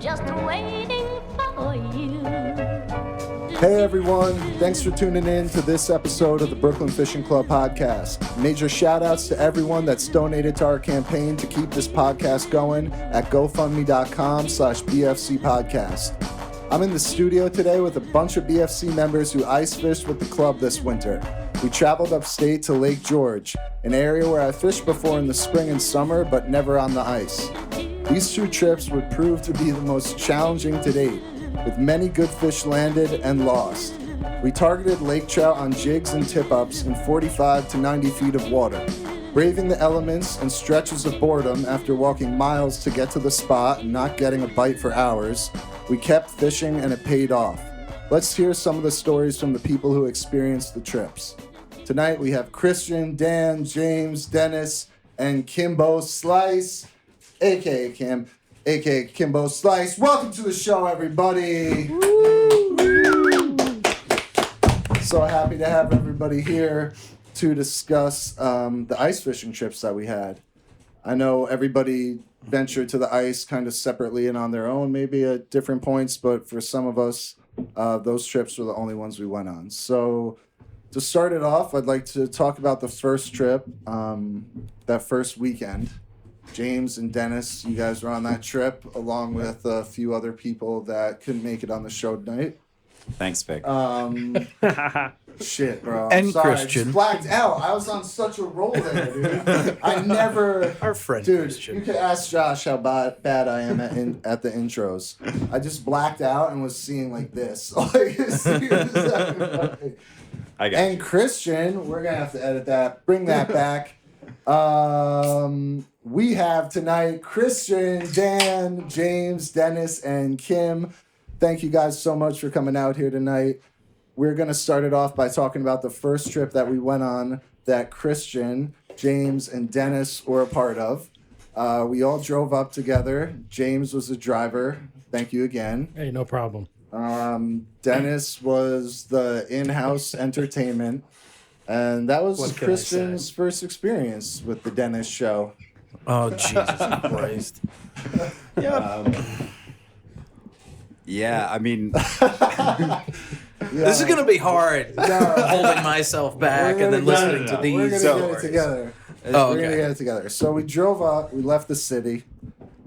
just waiting for you. Hey everyone, thanks for tuning in to this episode of the Brooklyn Fishing Club podcast. Major shout outs to everyone that's donated to our campaign to keep this podcast going at gofundme.com/BFC podcast. I'm in the studio today with a bunch of BFC members who ice fished with the club this winter. We traveled upstate to Lake George, an area where I fished before in the spring and summer, but never on the ice. These two trips would prove to be the most challenging to date, with many good fish landed and lost. We targeted lake trout on jigs and tip-ups in 45 to 90 feet of water, braving the elements and stretches of boredom after walking miles to get to the spot and not getting a bite for hours. We kept fishing and it paid off. Let's hear some of the stories from the people who experienced the trips. Tonight we have Christian, Dan, James, Dennis, and Kimbo Slice, aka Kim, aka Kimbo Slice. Welcome to the show, everybody. Woo! So happy to have everybody here to discuss the ice fishing trips that we had. I know everybody ventured to the ice kind of separately and on their own, maybe at different points, but for some of us, those trips were the only ones we went on. So to start it off, I'd like to talk about the first trip, that first weekend. James and Dennis, you guys were on that trip along with a few other people that couldn't make it on the show tonight. Thanks, Vic. Shit, bro. And sorry, Christian. I just blacked out. I was on such a roll there, dude. I never... Our friend Dude, Christian. you could ask Josh how bad I am at the intros. I just blacked out and was seeing like this. Like, I got and you. Christian, we're going to have to edit that. Bring that back. We have tonight Christian, Dan, James, Dennis, and Kim. Thank you guys so much for coming out here tonight. We're going to start it off by talking about the first trip that we went on that Christian, James, and Dennis were a part of. We all drove up together. James was the driver. Thank you again. Hey, no problem. Dennis was the in-house entertainment. And that was What can I Christian's first experience with the Dennis show. Oh, Jesus Christ. Yeah, I mean, This is going to be hard, holding myself back and then listening to We're these going to get it stories. together. Oh, We're going to okay. get it together. So we drove up. We left the city,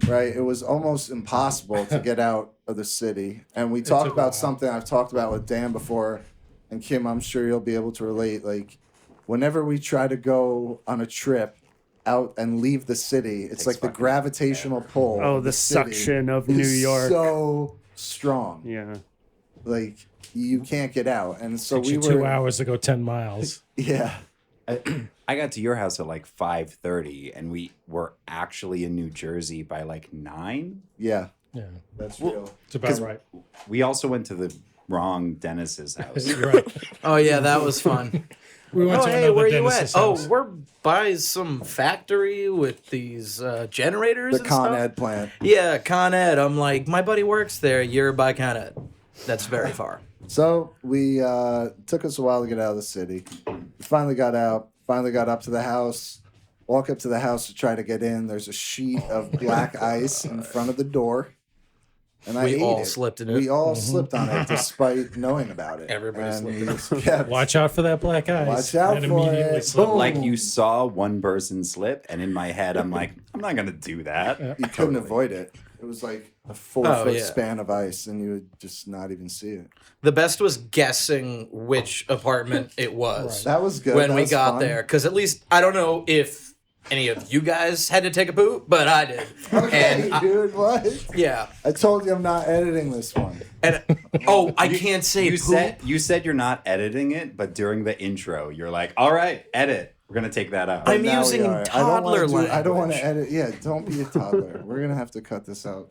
right? It was almost impossible to get out of the city. And we talked took a about while. something I've talked about with Dan before. And Kim, I'm sure you'll be able to relate. Like, whenever we try to go on a trip out and leave the city, it's like the fucking gravitational pull. Oh, of the city suction of is New York. so strong. Yeah. Like, you can't get out. And so Takes we you were 2 hours to go 10 miles. Yeah. I got to your house at like 5:30, and we were actually in New Jersey by like 9. Yeah. Yeah, That's real. it's about right. We also went to the wrong Dennis's house. You're right. Oh, yeah, that was fun. We went Oh, to hey, another where you Dennis's at? house. Oh, we're by some factory with these generators The and Con stuff. Ed plant. Yeah, Con Ed. I'm like, my buddy works there. You're by Con Ed. That's very far. So we took us a while to get out of the city. We finally got out, finally got up to the house. Walk up to the house to try to get in. There's a sheet of black ice in front of the door. And I We ate all it. slipped in it. We all slipped on it despite knowing about it. Everybody And slipped we in it. just kept- Watch out for that black ice. Watch out and for immediately it. slipped. Boom. Like you saw one person slip, and in my head, I'm like, I'm not gonna do that. Yeah. You couldn't avoid it. It was like a 4-foot yeah. span of ice, and you would just not even see it. The best was guessing which apartment it was That was good. when That we was got fun. there. Because at least, I don't know if any of you guys had to take a poop, but I did. Okay, And dude, what? yeah. I told you I'm not editing this one. And oh, I can't say You poop. said you're not editing it, but during the intro, you're like, all right, edit. We're gonna take that out. I'm Now we using are. toddler I don't want to language. edit. Yeah, don't be a toddler. We're gonna have to cut this out.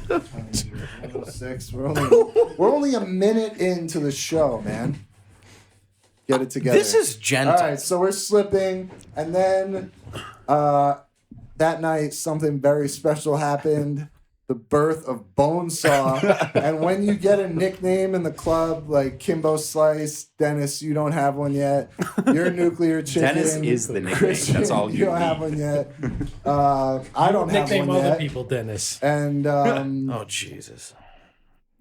106. We're only a minute into the show, man. Get it together. This is gentle. All right. So we're slipping, and then that night something very special happened. the birth of Bonesaw. And when you get a nickname in the club like Kimbo Slice, Dennis, you don't have one yet. You're Nuclear Chicken. Dennis is the nickname. Christian, That's all you don't need. have one yet. I don't have Nickname one other yet. people Dennis. And Oh Jesus.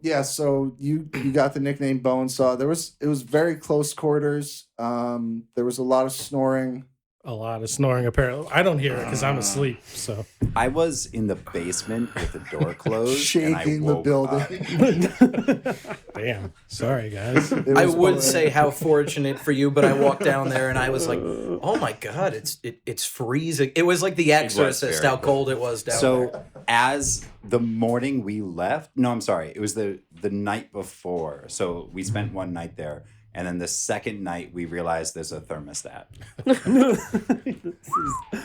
yeah, so you got the nickname Bonesaw. It was very close quarters. There was a lot of snoring. A lot of snoring, apparently. I don't hear it because I'm asleep. So I was in the basement with the door closed, Shaking and I the woke building. up. damn. Sorry, guys. It I was would fun. say how fortunate for you, but I walked down there and I was like, "Oh my god, it's freezing." It was like The Exorcist, very how cold it was down there. So as the morning we left, no, I'm sorry, it was the night before. So we spent one night there, and then the second night we realized there's a thermostat.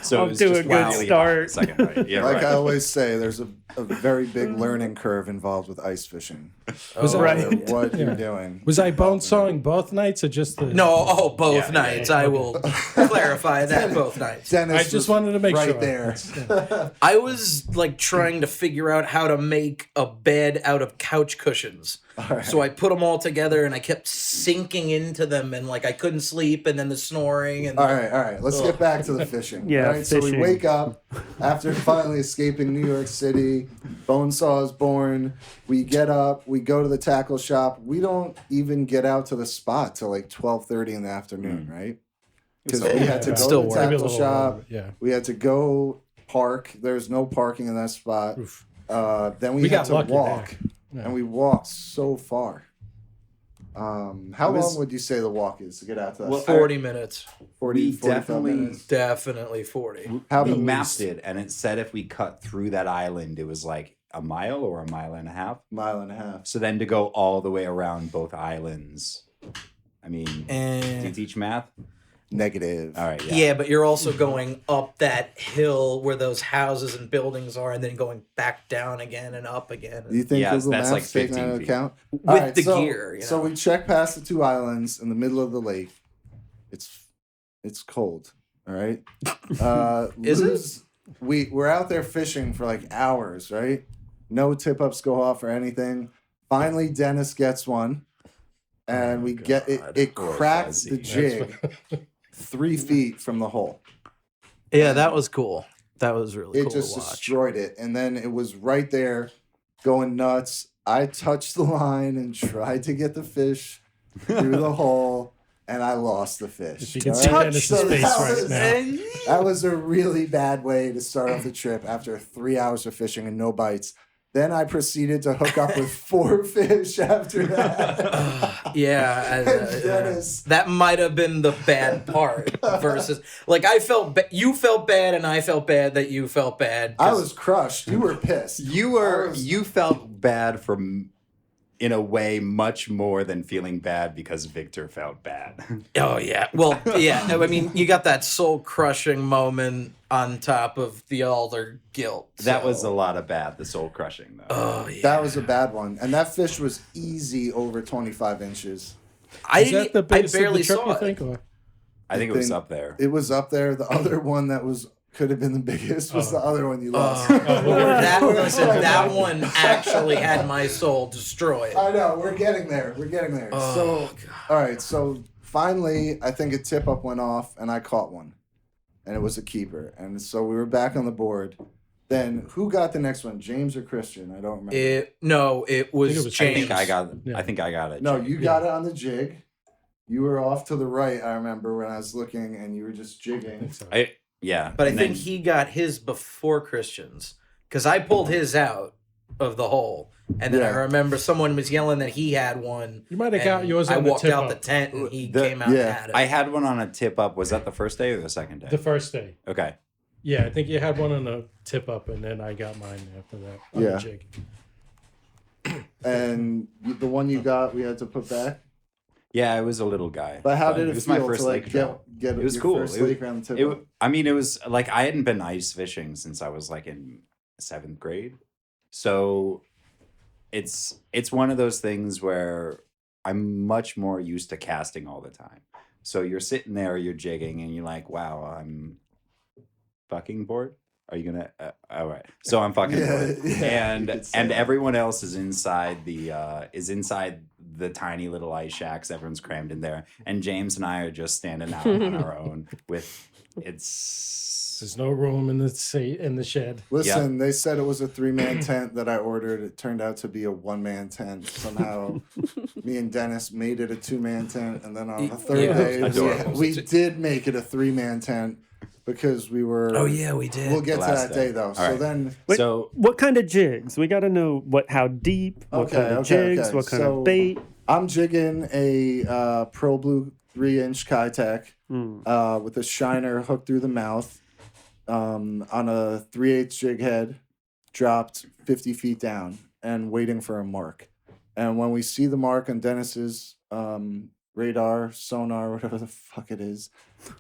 So Off it was to a just good wildly hot start. the second night. Yeah, Like right. I always say, there's a very big learning curve involved with ice fishing. Was No Right. matter what you're doing. Was I bone sawing both nights or just the? No, both Yeah, nights. yeah. I will clarify that both nights. Dennis I just was wanted to make right sure. there. I was like trying to figure out how to make a bed out of couch cushions. Alright. So I put them all together and I kept sinking into them and like I couldn't sleep and then the snoring and All right. Let's get back to the fishing. Yeah, all right? So we fishing. wake up after finally escaping New York City. Bonesaw is born. We get up. We go to the tackle shop. We don't even get out to the spot till like 12:30 in the afternoon, right? Because we had to go Still to the work. Maybe a tackle little shop. longer, yeah. We had to go park. There's no parking in that spot. Oof. Then we We had got to lucky walk, there. Yeah. and we walked so far. How was- long would you say the walk is to get out to that? Well, 40 minutes. 40, we 45 definitely- minutes. Definitely 40. How we about mapped it, and it said if we cut through that island, it was like a mile or a mile and a half. Mile and a half. So then to go all the way around both islands, I mean, do you And teach math? Negative. All right, yeah. yeah. But you're also going up that hill where those houses and buildings are and then going back down again and up again. Do you think Yes, Google that's Maps like taking that 15 into feet. account? With the gear, you So know. we check past the two islands in the middle of the lake. It's cold. All right. Is it? Luz- we're out there fishing for like hours, right? No tip ups go off or anything. Finally, Dennis gets one, and we get it. It Poor cracks the Fuzzy. jig 3 feet from the hole. Yeah, that was cool. That was really It cool just to watch. destroyed it, and then it was right there, going nuts. I touched the line and tried to get the fish through the hole, and I lost the fish. If you can all see right? Dennis's So face that right was- now. That was a really bad way to start off the trip after 3 hours of fishing and no bites. Then I proceeded to hook up with 4 fish after that. Yeah, Dennis. that might have been the bad part. Versus, like, I felt you felt bad, and I felt bad that you felt bad. I 'cause- was crushed. You were pissed. You felt bad from, in a way, much more than feeling bad because Victor felt bad. Oh yeah. Well, yeah. I mean, you got that soul crushing moment on top of the other guilt. That so- was a lot of bad, the soul crushing, though. Oh yeah. That was a bad one. And that fish was easy over 25 inches. I Is that the biggest barely of the trip, saw you it. think? Or? I think it was then- up there. It was up there. The other one that could have been the biggest was the other one you lost. That one actually had my soul destroyed. I know. We're getting there. Oh, So, all right. So finally, I think a tip up went off, and I caught one, and it was a keeper. And so we were back on the board. Then who got the next one? James or Christian? I don't remember. It it was was James. I think I got it. No, you got it on the jig. You were off to the right. I remember when I was looking, and you were just jigging. Yeah. But I and think then- he got his before Christian's because I pulled his out of the hole, and then I Yeah. remember someone was yelling that he had one. You might have got and yours I on the walked tip out up. the tent, and he The- came out yeah. and had it. I had one on a tip up. Was that the first day or the second day? The first day. Okay. Yeah, I think you had one on the tip up, and then I got mine after that on Yeah. the jig. And the one you got, we had to put back. Yeah, it was a little guy. But how did it was feel my first to lake trout. get It was your cool. first It was- lake around the tip? It, up? I mean, it was like I hadn't been ice fishing since I was like in 7th grade, so it's one of those things where I'm much more used to casting all the time. So you're sitting there, you're jigging, and you're like, "Wow, I'm fucking bored." Are you gonna? All right. So I'm fucking with it. And everyone else is inside the tiny little ice shacks. Everyone's crammed in there, and James and I are just standing out on our own with There's no room in the shed. Listen, they said it was a 3-man tent that I ordered. It turned out to be a 1-man tent. Somehow, me and Dennis made it a 2-man tent, and then on the third day, we did make it a 3-man tent because we were. Oh yeah, we did. We'll get to that day though. All so right. then, Wait, what kind of jigs? We got to know how deep, what kind of jigs, what kind of bait. I'm jigging a Pro Blue 3-inch Kitech with a shiner hooked through the mouth on a 3/8 jig head, dropped 50 feet down and waiting for a mark. And when we see the mark on Dennis's radar, sonar, whatever the fuck it is,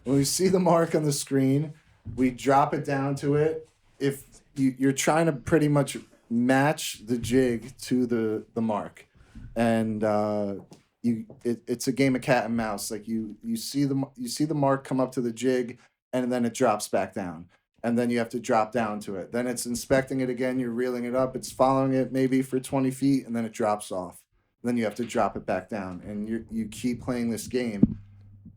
when we see the mark on the screen, we drop it down to it. If you're trying to pretty much match the jig to the mark, and it's a game of cat and mouse. Like you see the mark come up to the jig, and then it drops back down, and then you have to drop down to it. Then it's inspecting it again. You're reeling it up. It's following it maybe for 20 feet, and then it drops off. Then you have to drop it back down, and you keep playing this game.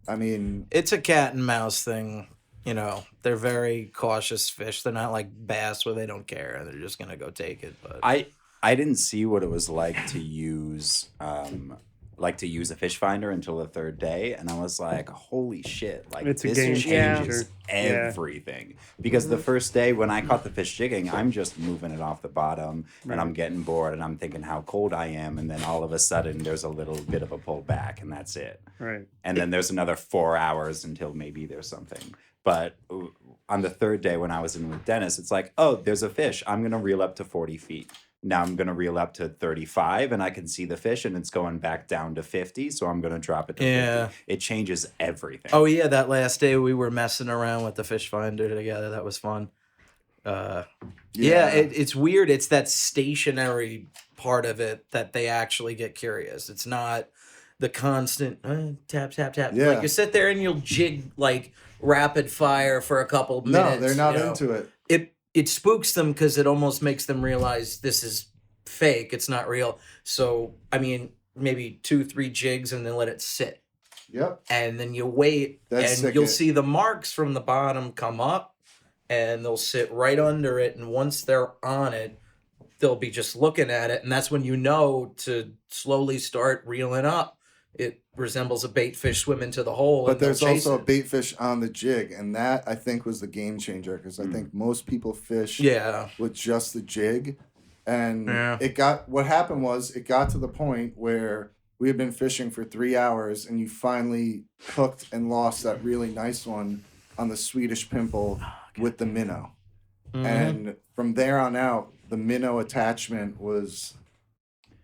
I mean, It's a cat and mouse thing. You know, they're very cautious fish. They're not like bass where they don't care. They're just gonna go take it. But I didn't see what it was like to use a fish finder until the third day, and I was like, holy shit, like It's a this game changes changer. everything. Because the first day when I caught the fish jigging, I'm just moving it off the bottom and I'm getting bored and I'm thinking how cold I am, and then all of a sudden there's a little bit of a pull back and that's it. Right. And then there's another 4 hours until maybe there's something. But on the third day when I was in with Dennis, it's like, oh, there's a fish. I'm going to reel up to 40 feet. Now I'm going to reel up to 35 and I can see the fish and it's going back down to 50. So I'm going to drop it to 50. It changes everything. oh yeah, that last day we were messing around with the fish finder together. That was fun. It's weird. It's that stationary part of it that they actually get curious. It's not the constant tap, tap, tap. Yeah. Like you sit there and you'll jig like rapid fire for a couple minutes. no, they're not you know? into it. It spooks them because it almost makes them realize this is fake. It's not real. So, I mean, maybe 2-3 jigs and then let it sit. Yep. And then you wait That's and you'll see the marks from the bottom come up and they'll sit right under it. And once they're on it, they'll be just looking at it. And that's when you know to slowly start reeling up. It resembles a bait fish swimming to the hole. But there's also a bait fish on the jig, and that I think was the game changer because I think most people fish with just the jig, and it got to the point where we had been fishing for 3 hours, and you finally hooked and lost that really nice one on the Swedish pimple with the minnow, and from there on out, the minnow attachment was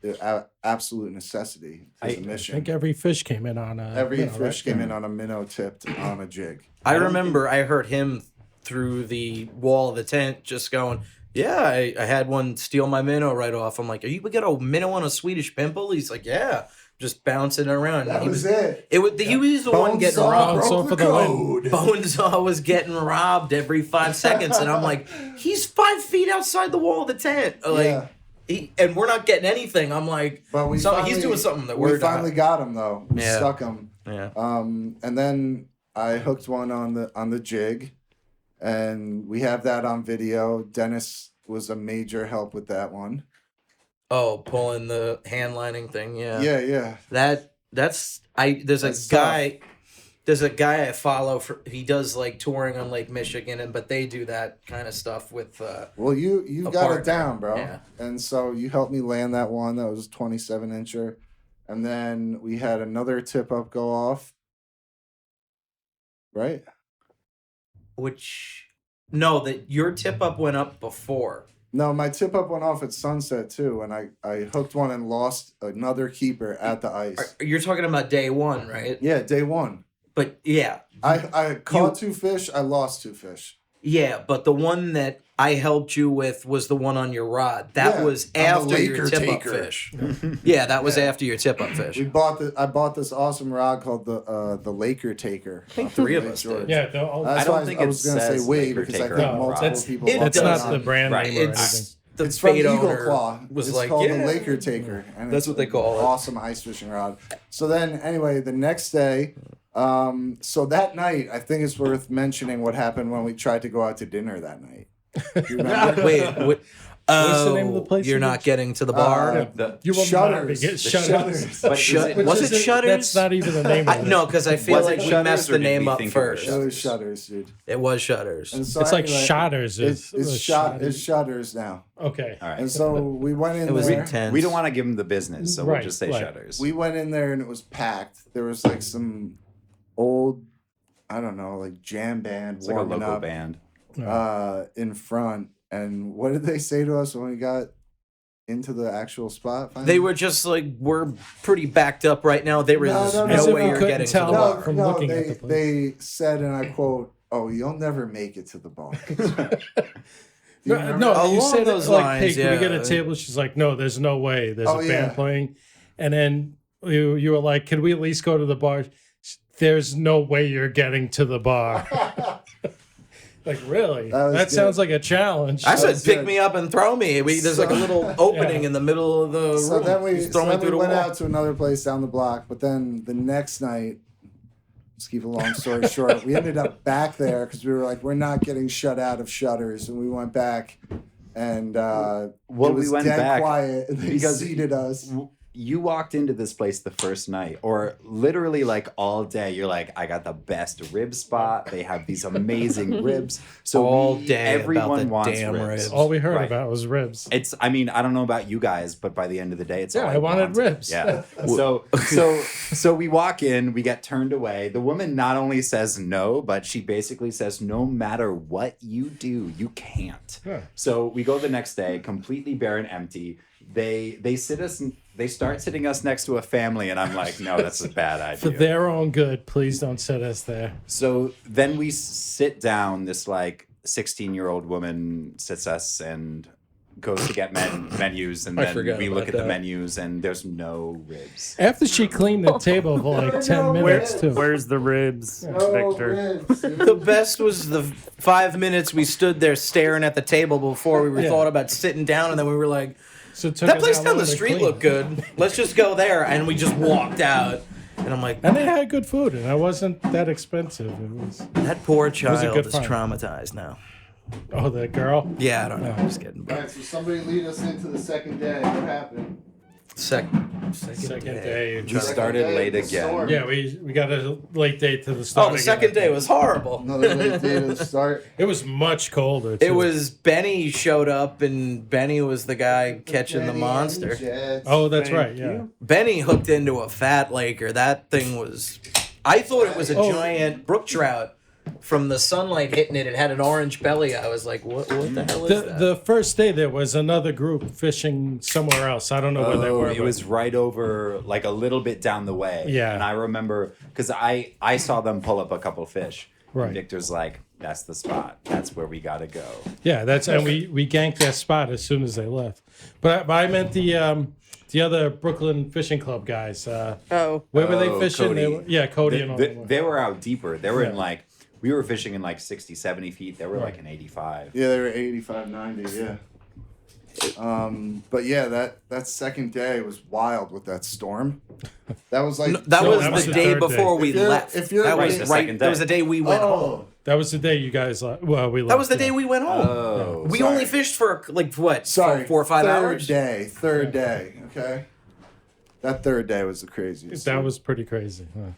the absolute necessity to the I mission. think every fish came in on a came in on a minnow tipped on a jig. I remember I heard him through the wall of the tent just going, yeah, I had one steal my minnow right off. I'm like, we got a minnow on a Swedish pimple? He's like, yeah, just bouncing around. That was it. He was the one getting robbed. broke the code. Bonesaw was getting robbed every 5 seconds. And I'm like, he's 5 feet outside the wall of the tent. Like, and we're not getting anything. I'm like, but he's doing something that we finally got him though. We Yeah. stuck him. Yeah. And then I hooked one on the jig, and we have that on video. Dennis was a major help with that one. Oh, pulling the hand lining thing. Yeah. Yeah. There's a guy I follow he does like touring on Lake Michigan, but they do that kind of stuff with Well, you got partner. it down, bro. Yeah. And so you helped me land that one. That was a 27-incher. And then we had another tip up go off. Right? that your tip up went up before. No, my tip up went off at sunset too, and I hooked one and lost another keeper at the ice. You're talking about day one, right? Yeah, day one. But yeah, I caught 2 fish, I lost 2 fish. yeah, but the one that I helped you with was the one on your rod. That Yeah, was I'm a after your Laker tip-up taker. fish. Yeah, that was after your tip-up fish. I bought this awesome rod called the Laker Taker. I think 3 of us did. Yeah, That's I don't why think I it was going to say says we Laker because I Taker think on the multiple rod. people. It love That's that not rod. the brand Right, name or It's anything. the It's from fate Eagle owner Claw. was It's like, called yeah. the Laker Taker, and That's it's what they call it. Awesome ice fishing rod. So then, anyway, the next day, so that night, I think it's worth mentioning what happened when we tried to go out to dinner that night. Do you remember? Wait, what? What's the name of the place You're again? not getting to the bar? You will not be Shutters. get The Shutters. But Was it Shutters? That's not even the name of it. No, because I feel Was like it we Shutters messed or the did name we up think it first. It was Shutters, dude. It was Shutters. And so It's like anyway, Shotters. It's Shutters now. Okay. All right. And so we went in It was there. intense. We don't want to give them the business, so we'll Right, just say right. Shutters. We went in there and it was packed. There was like some old, I don't know, like jam band It's like a warming local up band. in front. And what did they say to us when we got into the actual spot? Finally? They were just like, we're pretty backed up right now. There was No, no, As if way we you're couldn't getting tell to the them. bar. From looking at the place. they said, and I quote, "Oh, you'll never make it to the bar." Do you remember? No, you Along said those those like, lines, hey, can we get yeah. a table? She's like, no, there's no way. There's Oh, a yeah. band playing. And then you were like, can we at least go to the bar? There's no way you're getting to the bar. Like, really? That was That good. sounds like a challenge. I said, was pick good. me up and throw me. There's like a little opening in the middle of the So room. then we, Just throw me through the went wall. out to another place down the block. But then the next night, let's keep a long story short, we ended up back there because we were like, we're not getting shut out of Shutters. And we went back and it we was went dead back quiet. And they because- seated us. You walked into this place the first night, or literally like all day. You're like, I got the best rib spot. They have these amazing ribs. So All day everyone about the wants damn ribs. All we heard Right. about was ribs. It's. I mean, I don't know about you guys, but by the end of the day, it's Yeah, all I wanted ribs. Yeah. So we walk in, we get turned away. The woman not only says no, but she basically says, no matter what you do, you can't. Yeah. So we go the next day, completely bare and empty. They sit us. They start sitting us next to a family, and I'm like, no, that's a bad For idea. their own good, please don't sit us there. So then we sit down. This like 16-year-old woman sits us and goes to get menus, and I then forgot we about look at the that. menus, and there's no ribs. After she cleaned the table for like 10 minutes, too. Where's the ribs, Oh, Victor? The best was the 5 minutes we stood there staring at the table before we were Yeah. thought about sitting down, and then we were like, So it took that us place how down long the to street clean. looked good. Let's just go there. And we just walked out. And I'm like, And they had good food, and it wasn't that expensive. It was, that poor a child good is find. traumatized now. oh, that girl? Yeah, I don't know. I'm just kidding. All But right, so somebody lead us into the second day. What happened? second Day. We started day, late the again. storm. Yeah, we got a late date to the start. Oh, the again. second day was horrible. Another late day to start. It was much colder. It too. was Benny showed up, and Benny was the guy catching the Benny monster. and Jets. Oh, that's Thank right. Yeah. you. Benny hooked into a fat Laker. That thing was. I thought it was a giant brook trout. From the sunlight hitting it, it had an orange belly. I was like, what the hell is that? The first day there was another group fishing somewhere else. I don't know where they were. It but- was right over, like a little bit down the way. Yeah. And I remember, because I saw them pull up a couple fish. Right. And Victor's like, that's the spot. That's where we got to go. Yeah, that's and we ganked that spot as soon as they left. But I meant the other Brooklyn Fishing Club guys. Oh. Where were they Oh, fishing? Cody. Cody and all them. They were out deeper. They were in Yeah. like, we were fishing in like 60, 70 feet. They were like in 85. Yeah, they were 85, 90, yeah. But yeah, that second day was wild with that storm. That was like That No, was that was the the day third day. before we If you're- left. if you're- that Right, was the right. second That was day. the day we went home. oh, That was the day you guys we left. That was the yeah. day we went home. Oh. We sorry. only fished for like what? sorry, 4 or 5 hours. Third day, okay. That third day was the craziest. That was pretty crazy. Huh?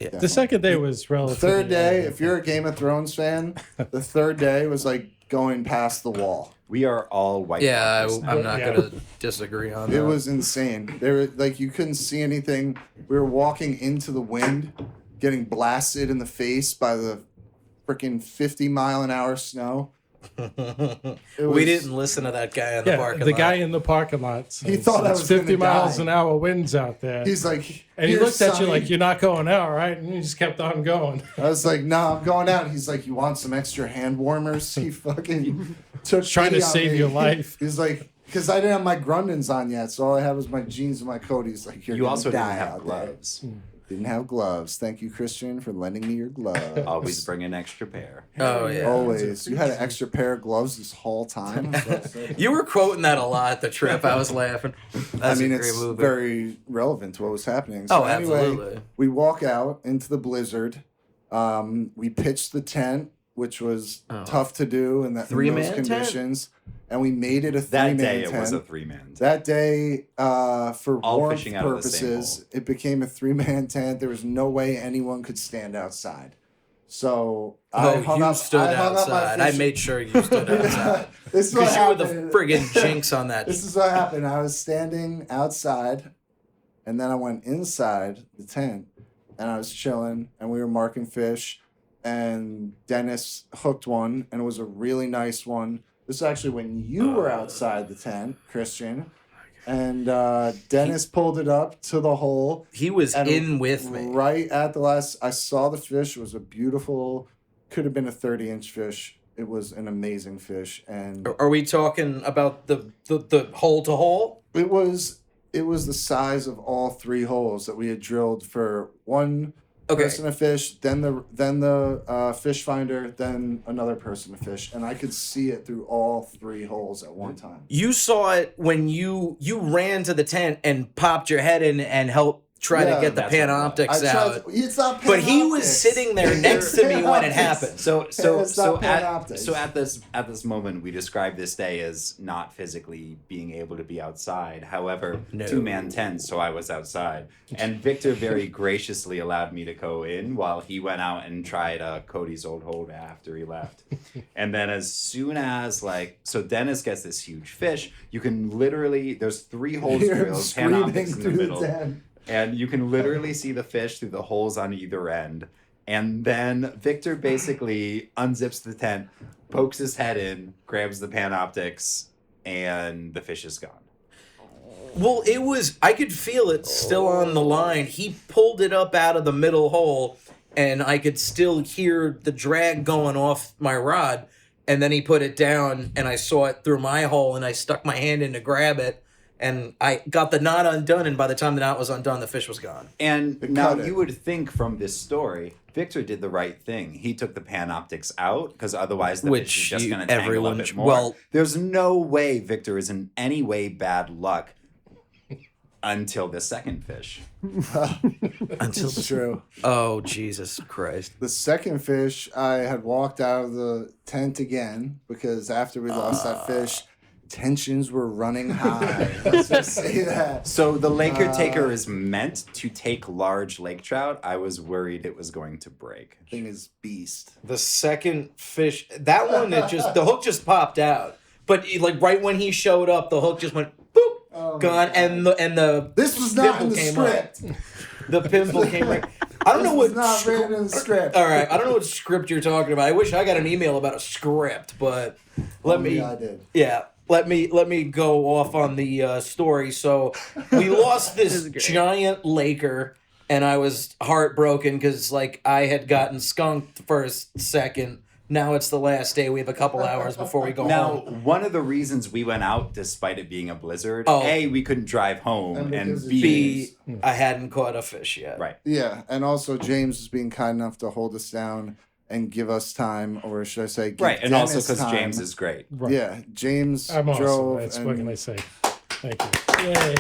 Yeah. The second day was The relatively. third day. If you're a Game of Thrones fan, the third day was like going past the wall. We are all white. Yeah, walkers now. I'm not Yeah. gonna disagree on that. It was insane. There were like you couldn't see anything. We were walking into the wind, getting blasted in the face by the freaking 50-mile-an-hour snow. We didn't listen to that guy in the parking lot. The guy in the parking lot. He thought I was 50 gonna miles die. an hour winds out there. He's like, and he "Here, looked at you Sonny." like, you're not going out, right? And he just kept on going. I was like, "No, I'm going out." He's like, "You want some extra hand warmers?" He fucking took Trying to pity on save me. your life. He's like, because I didn't have my Grundens on yet, so all I had was my jeans and my coat. He's like, "You're You gonna also die didn't have out there." gloves. Didn't have gloves. Thank you, Christian, for lending me your gloves. Always bring an extra pair. Oh, yeah. Always. You had an extra pair of gloves this whole time. You were quoting that a lot, the trip. I was laughing. That's I mean, a great it's movie. very relevant to what was happening. So Oh, absolutely. we walk out into the blizzard. We pitched the tent, which was tough to do in those Three-man conditions. And we made it a That three-man day tent. it was a 3-man. That day, for All warmth fishing out of the same purposes, it became a 3-man tent. There was no way anyone could stand outside. So I hung you up, stood I hung up my outside. I fishing- made sure you stood outside. This is what Because you were the happened. friggin' jinx on that. This is what happened. I was standing outside, and then I went inside the tent, and I was chilling, and we were marking fish, and Dennis hooked one, and it was a really nice one. This is actually when you were outside the tent, Christian, and Dennis pulled it up to the hole. He was And in with me. Right at the last, I saw the fish. It was a beautiful, could have been a 30-inch fish. It was an amazing fish, and Are we talking about the hole to hole? it was the size of all 3 holes that we had drilled for one person to fish, then the fish finder, then another person to fish, and I could see it through all 3 holes at one time. You saw it when you ran to the tent and popped your head in and helped try to get the that's what it was. panoptics out. It's not But he was panoptics. sitting there next to me when it Panoptics. happened. So It's not panoptics. at this moment we describe this day as not physically being able to be outside. However, No. 2-man tent, so I was outside. And Victor very graciously allowed me to go in while he went out and tried Cody's old hole after he left. And then as soon as so Dennis gets this huge fish, you can literally there's 3 holes Hear him drilled, screaming panoptics in the through the middle. tent. And you can literally see the fish through the holes on either end. And then Victor basically unzips the tent, pokes his head in, grabs the panoptics, and the fish is gone. Well, I could feel it still on the line. He pulled it up out of the middle hole, and I could still hear the drag going off my rod. And then he put it down, and I saw it through my hole, and I stuck my hand in to grab it. And I got the knot undone, and by the time the knot was undone, the fish was gone. And now cut it. you would think from this story, Victor did the right thing. He took the panoptics out, because otherwise the fish is just going to tangle up it more. well- There's no way Victor is in any way bad luck until the second fish. Until It's true. Oh, Jesus Christ. The second fish, I had walked out of the tent again because after we lost that fish, tensions were running high. Let's just say that. So the lake taker is meant to take large lake trout. I was worried it was going to break. Thing is beast. The second fish, that one, the hook just popped out. But right when he showed up, the hook just went boop, gone, and the This was not in pimple the came script. Right. The pimple came right. I don't know what This was not written in the script. All right, I don't know what script you're talking about. I wish I got an email about a script, but let me. I did. Yeah, let me go off on the story. So we lost this giant laker, and I was heartbroken because I had gotten skunked for a second. Now it's the last day. We have a couple hours before we go Now, home. one of the reasons we went out, despite it being a blizzard, Oh. A, we couldn't drive home, And and because B, I hadn't caught a fish yet. right. Yeah, and also James was being kind enough to hold us down and give us time, or should I say, give Right, and also Dennis because time. James is great. Right. Yeah, James I'm awesome. drove. That's and what can I say? Thank you. Yay.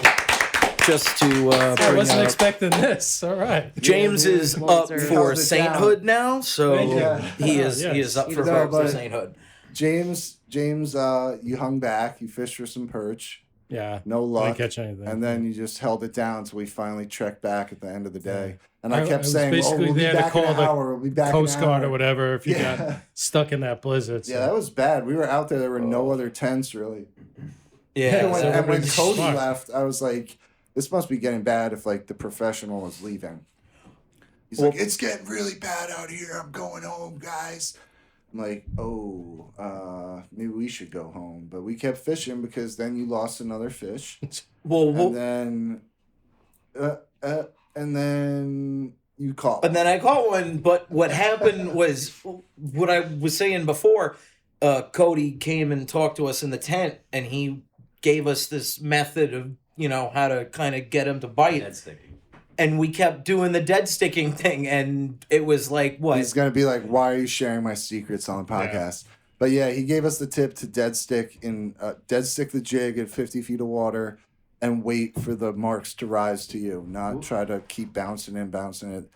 Just to I bring wasn't up, expecting this. All right. James is up Held for it sainthood now, so Thank you. he is Yes. he is up for, No, for but- sainthood. James, you hung back. You fished for some perch. Yeah. No Didn't luck. catch anything. And then you just held it down until we finally trekked back at the end of the day. And I I kept was saying, basically we'll be there to back in call an the hour. We'll be back Coast in an Guard hour. or whatever if you Yeah. got stuck in that blizzard. So. Yeah, that was bad. We were out there. There were no other tents, really. Yeah, And when, so and when everybody's Cody smart. left, I was like, this must be getting bad if, the professional is leaving. He's Well- like, it's getting really bad out here. I'm going home, guys. I'm like, maybe we should go home. But we kept fishing because then you lost another fish. And then you caught. And then I caught one. But what happened was what I was saying before. Cody came and talked to us in the tent, and he gave us this method of how to kind of get him to bite. Dead sticking. And we kept doing the dead sticking thing, and it was like, what? He's gonna be like, "Why are you sharing my secrets on the podcast?" Yeah. But yeah, he gave us the tip to dead stick the jig at 50 feet of water, and wait for the marks to rise to you, not try to keep bouncing it.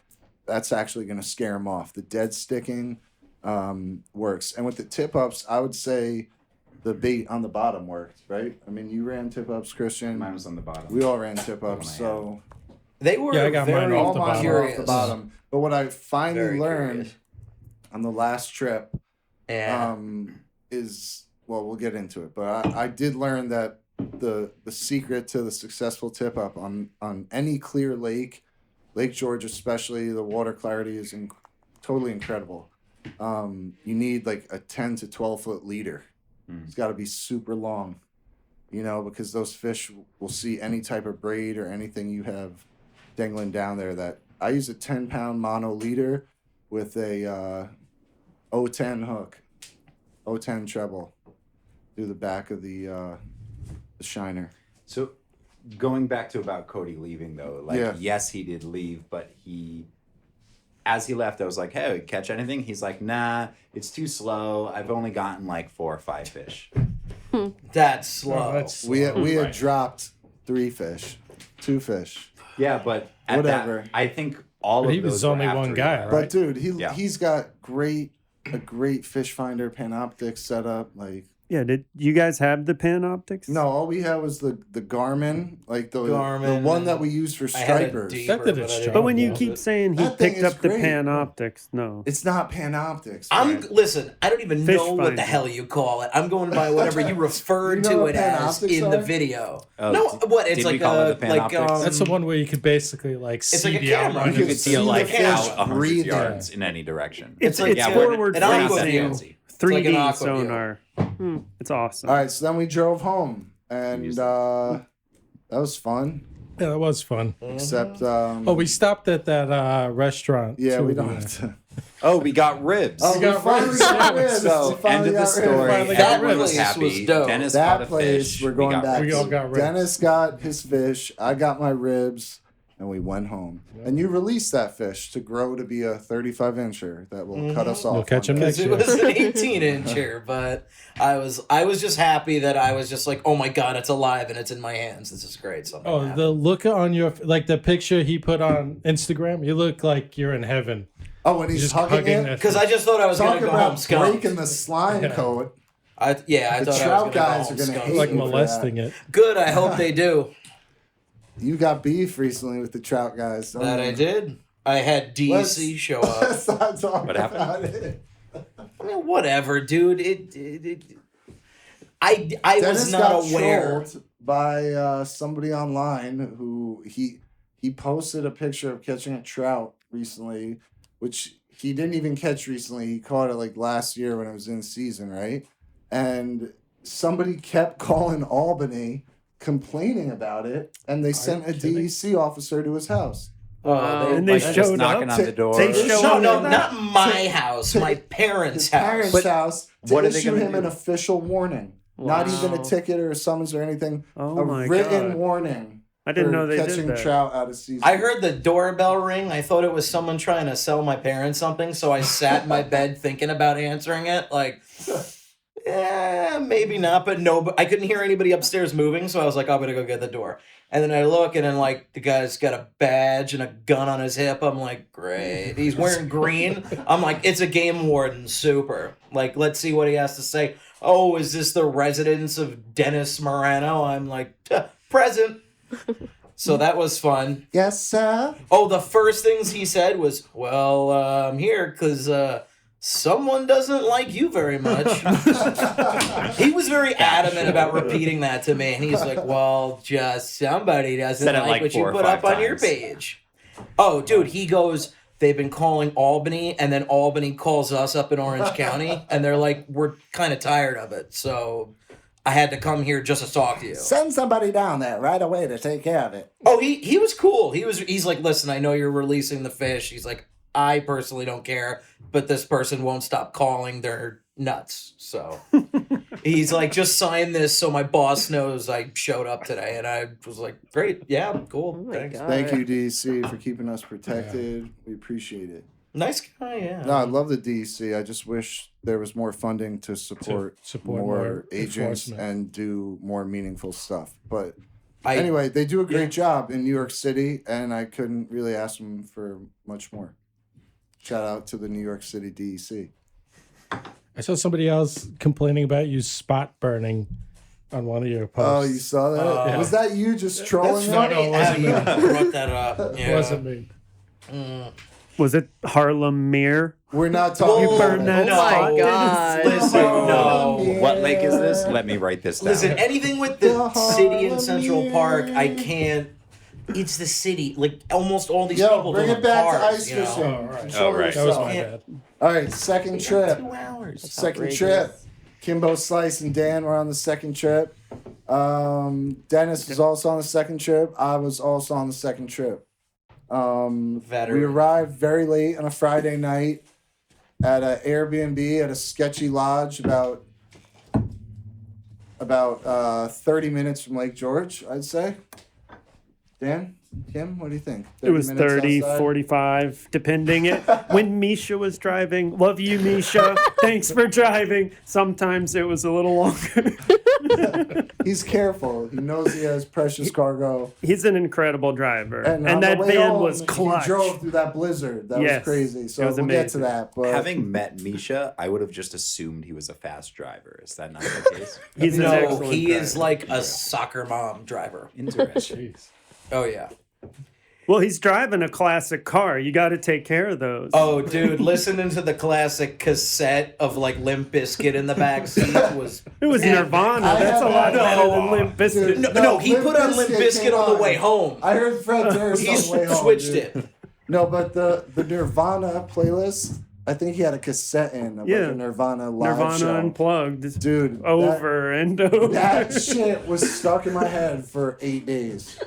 That's actually gonna scare him off. The dead sticking works, and with the tip ups, I would say the bait on the bottom worked, right? I mean, you ran tip ups, Christian. Mine was on the bottom. We all ran tip ups, so. They were I got mine off curious. the bottom. But what I finally learned on the last trip is, well, we'll get into it. But I did learn that the secret to the successful tip up on any clear Lake George especially, the water clarity is totally incredible. You need like a 10 to 12 foot leader. It's got to be super long, because those fish will see any type of braid or anything you have dangling down there. That I use a 10-pound mono leader with a 010 hook, 010 treble through the back of the shiner. So going back to about Cody leaving though, yes, he did leave, but as he left, I was like, "Hey, catch anything?" He's like, "Nah, it's too slow. I've only gotten like 4 or 5 fish." That's slow. We had dropped 3 fish, 2 fish. Yeah, but whatever. I think all of he those was only one guy, right? But dude, he's got a great fish finder Panoptix setup. Like, yeah, did you guys have the Panoptix? No, all we had was the Garmin, like the one that we use for stripers. But when you keep saying he picked up the Panoptix, no, it's not Panoptix. Listen, I don't even know what the hell you call it. I'm going by whatever you referred to it as in the video. It's like that's the one where you could basically see the outline. You could see out 100 yards in any direction. It's forward facing. 3D sonar. It's awesome. All right, so then we drove home, and that was fun. Yeah, that was fun. Except, we stopped at that restaurant. Yeah, we don't have to. Oh, we got ribs. Oh, we finally got ribs. So, end of the story. Everyone was happy. Dennis caught a fish. We're going back. We all got ribs. Dennis got his fish. I got my ribs. And we went home. Yep. And you released that fish to grow to be a 35-incher that will cut us off. We'll catch him next year. It was an 18-incher, but I was just happy that I was just like, oh my God, it's alive and it's in my hands. This is great. The look on your, the picture he put on Instagram, you look like you're in heaven. Oh, when he's just hugging it? Because I just thought I was going to go home skunked. Breaking the slime coat. I thought I was trout guys are going to hate you molesting it. Good, I hope they do. You got beef recently with the trout guys. That I did. I had DC show up. Let's not talk what about happened? it. I mean, whatever, dude. I was not aware. Trolled by somebody online who he posted a picture of catching a trout recently, which he didn't even catch recently. He caught it like last year when it was in season, right? And somebody kept calling Albany, complaining about it, and they sent a DEC officer to his house. And they showed up. Knocking on the door. No, not my house. My parents' house. Parents' house. To what are they issue gonna him do? an official warning, not even a ticket or a summons or anything. A written warning. I didn't know they catching did that. trout out of season. I heard the doorbell ring. I thought it was someone trying to sell my parents something, so I sat in my bed thinking about answering it. Like, maybe not, but no. But I couldn't hear anybody upstairs moving, so I was like, I'm gonna go get the door. And then I look, and then the guy's got a badge and a gun on his hip. I'm like, great. He's wearing green. I'm like, it's a game warden, super. Like, let's see what he has to say. Oh, is this the residence of Dennis Morano? I'm like, present. So that was fun. Yes, sir. Oh, the first things he said was, well, I'm here because someone doesn't like you very much. He was very adamant about repeating that to me. And he's like, well, just somebody doesn't like what you put up on your page. Oh, dude, he goes, they've been calling Albany, and then Albany calls us up in Orange County, and they're like, we're kind of tired of it, so I had to come here just to talk to you. Send somebody down there right away to take care of it. Oh, he was cool. He's like, listen, I know you're releasing the fish. He's like, I personally don't care, but this person won't stop calling. They're nuts. So he's like, just sign this so my boss knows I showed up today. And I was like, great. Yeah, cool. Thanks. God. Thank you, DEC, for keeping us protected. We appreciate it. Nice guy, yeah. No, I love the DEC. I just wish there was more funding to support more agents enforcement. and do more meaningful stuff. But I- anyway, they do a great job in New York City, and I couldn't really ask them for much more. Shout out to the New York City DEC. I saw somebody else complaining about you spot burning on one of your Oh, posts. you saw that? Yeah. Was that you just trolling No, them? no, it wasn't how me. you brought that up. It Yeah. wasn't me. Was it Harlem Mirror? We're not talking You about burned that it. Oh my spot? God. Listen, no. What lake is this? Let me write this down. Listen, anything with the city in Central Park, I can't. It's the city. Like, almost all these Yo, people bring doing it back cars, to ice you know? fishing. Oh, right. Control Oh, right. That was yourself. my Yeah. bad. All right, second trip. 2 hours. Second outrageous. trip. Kimbo, Slice, and Dan were on the second trip. Dennis was also on the second trip. I was also on the second trip. We Veteran. arrived very late on a Friday night at an Airbnb at a sketchy lodge about 30 minutes from Lake George, I'd say. Dan, Kim, what do you think? It was minutes 30, outside? 45, depending it. When Misha was driving, love you, Misha. Thanks for driving. Sometimes it was a little longer. He's careful. He knows he has precious cargo. He's an incredible driver. And, on And the that way van home, was clutch. He drove through that blizzard. That Yes, was crazy. So it was we'll get to amazing. that. But Having met Misha, I would have just assumed he was a fast driver. Is that not the case? He's an No, excellent he driver. is like a soccer mom driver. Interesting. Jeez. Oh, yeah. Well, he's driving a classic car. You got to take care of those. Oh, dude, listening to the classic cassette of like Limp Bizkit in the back seat was. It was Nirvana. I That's a had lot that- better No. than Limp Bizkit. Dude, No, he Limp put on Limp Bizkit Bizkit came on the way home. I heard Fred Durst He on the way home. switched dude. it. No, but the Nirvana playlist, I think he had a cassette in of Yeah. like a Nirvana live Nirvana show. Unplugged. Dude, Over and over. that shit was stuck in my head for 8 days.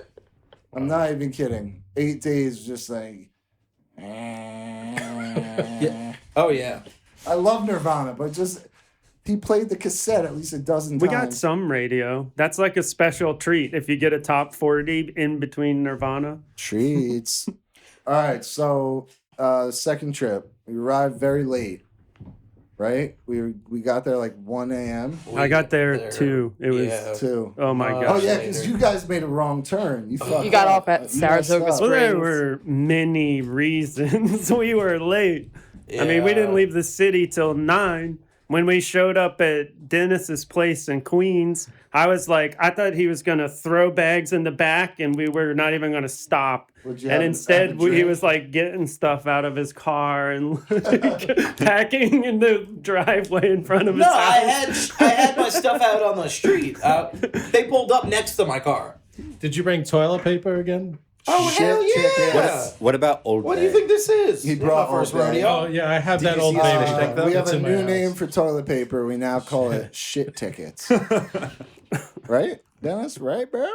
I'm not even kidding. 8 days, just like. Oh, yeah. I love Nirvana, but just he played the cassette at least a dozen We times. got some radio. That's like a special treat if you get a top 40 in between Nirvana. Treats. All right, so second trip. We arrived very late. Right? We got there like 1 a.m. I got there at 2. It was. Yeah. too. Oh my Oh, Oh gosh. yeah, because you guys made a wrong turn. You fucked You got up. off at You messed Saratoga up. Well, there Springs. were many reasons we were late. I mean, we didn't Yeah. leave the city till 9. When we showed up at Dennis's place in Queens, I was like, I thought he was going to throw bags in the back and we were not even going to stop. Would you And have instead, a he drink? was like getting stuff out of his car and like, packing in the driveway in front of his No, house. I had my stuff out on the street. They pulled up next to my car. Did you bring toilet paper again? Oh, Shit, hell chicken. yeah. What about Old What Bay? do you think this is? He This is brought my first Old Bay. rodeo. Oh yeah, I have that you old see baby. the stick, though? We have It's a in my new house. name for toilet paper. We now call it shit tickets. Right, Dennis? Right, bro?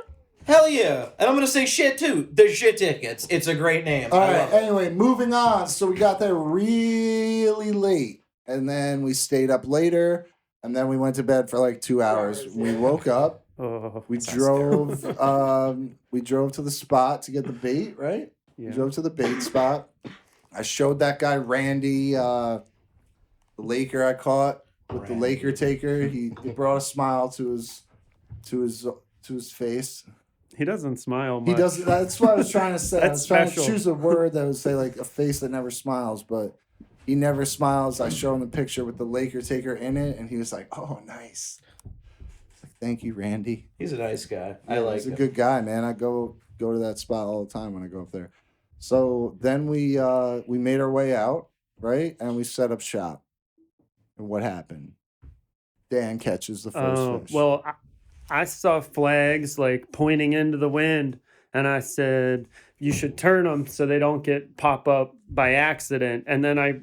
Hell yeah. And I'm going to say shit too. They're shit tickets. It's a great name. All I right. love it. Anyway, moving on. So we got there really late, and then we stayed up later, and then we went to bed for like 2 hours. We woke up. Oh, We drove. We drove to the spot to get the bait. Right. We yeah. drove to the bait spot. I showed that guy Randy, the Laker I caught with the Laker taker. He brought a smile to his face. He doesn't smile much. He doesn't. That's what I was trying to say. I That's was trying special. to choose a word that would say like a face that never smiles, but he never smiles. I show him the picture with the Laker taker in it, and he was like, "Oh, nice." Like, thank you, Randy. He's a nice guy. I like He's a him. good guy, man. I go to that spot all the time when I go up there. So then we made our way out, right, and we set up shop. And what happened? Dan catches the first Oh, fish. well, I saw flags like pointing into the wind, and I said, you should turn them so they don't pop up by accident. And then I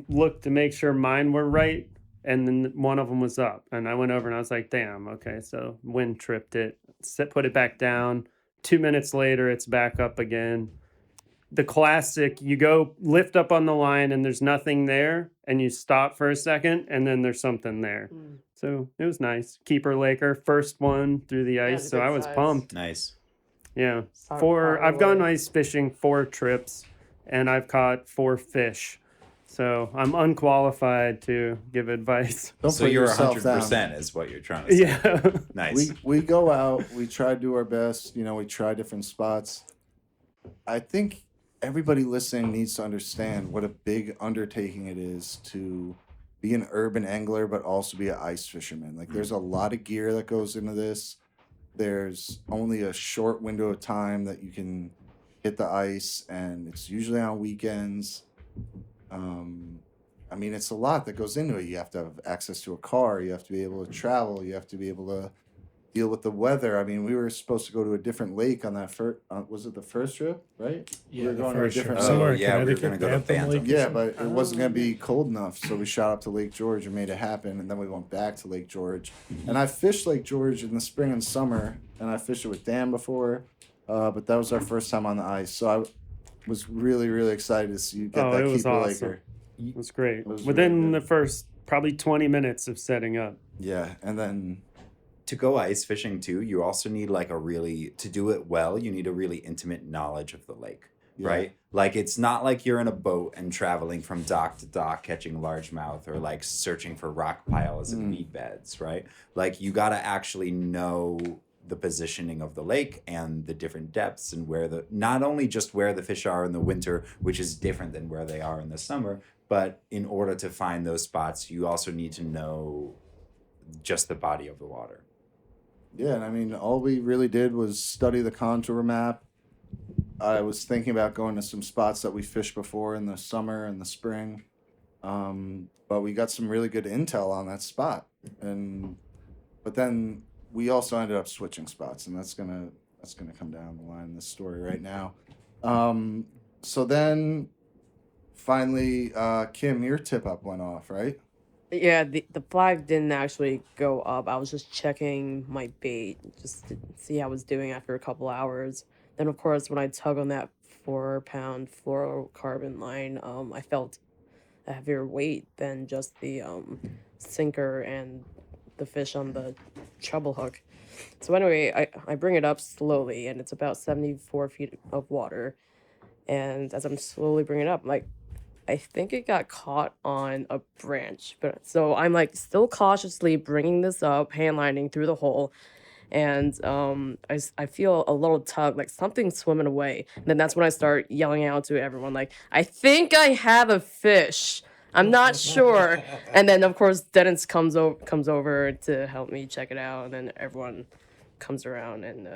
looked to make sure mine were right, and then one of them was up. And I went over and I was like, damn, okay, so wind tripped it. Put it back down. 2 minutes later, it's back up again. The classic, you go lift up on the line and there's nothing there, and you stop for a second, and then there's something there. So it was nice. Keeper Laker, first one through the ice, it's a so good I was size. pumped. Nice. Yeah, Far I've gone away. ice fishing 4 trips, and I've caught 4 fish. So I'm unqualified to give advice. Don't So put you're yourself down. 100% is what you're trying to say. Yeah. Nice. We go out, we try to do our best, we try different spots. I think everybody listening needs to understand what a big undertaking it is to be an urban angler but also be an ice fisherman. Like there's a lot of gear that goes into this. There's only a short window of time that you can hit the ice, and it's usually on weekends. I mean, it's a lot that goes into it. You have to have access to a car. You have to be able to travel. You have to be able to deal with the weather. I mean, we were supposed to go to a different lake on that first. Was it the first trip? Right? Yeah, we were the going to a first different. trip. Somewhere in yeah, we were Connecticut, gonna go to Bantam Lake. Bantam. Yeah, but it wasn't going to be cold enough, so we shot up to Lake George and made it happen, and then we went back to Lake George. And I fished Lake George in the spring and summer, and I fished it with Dan before, but that was our first time on the ice, so I was really, really excited to see you get that it was Keeper awesome. Laker. It was great. was Within really good. the first probably 20 minutes of setting up. Yeah, and then To go ice fishing too, you also need like to do it well, you need a really intimate knowledge of the lake, Yeah. right? Like it's not like you're in a boat and traveling from dock to dock catching largemouth or like searching for rock piles and weed beds, right? Like you got to actually know the positioning of the lake and the different depths and not only just where the fish are in the winter, which is different than where they are in the summer, but in order to find those spots, you also need to know just the body of the water. yeah, and I mean, all we really did was study the contour map. I was thinking about going to some spots that we fished before in the summer and the spring, but we got some really good intel on that spot, but then we also ended up switching spots, and that's gonna come down the line in this story right now. So then, finally, Kim, your tip up went off, right? Yeah, the flag didn't actually go up. I was just checking my bait just to see how I was doing after a couple hours. Then, of course, when I tug on that 4-pound fluorocarbon line, I felt a heavier weight than just the sinker and the fish on the treble hook. So anyway, I bring it up slowly, and it's about 74 feet of water. And as I'm slowly bringing it up, I'm like, I think it got caught on a branch. But so I'm like still cautiously bringing this up, hand lining through the hole. And I feel a little tug, like something swimming away. And then that's when I start yelling out to everyone, like, I think I have a fish. I'm not sure. And then of course Dennis comes over to help me check it out, and then everyone comes around and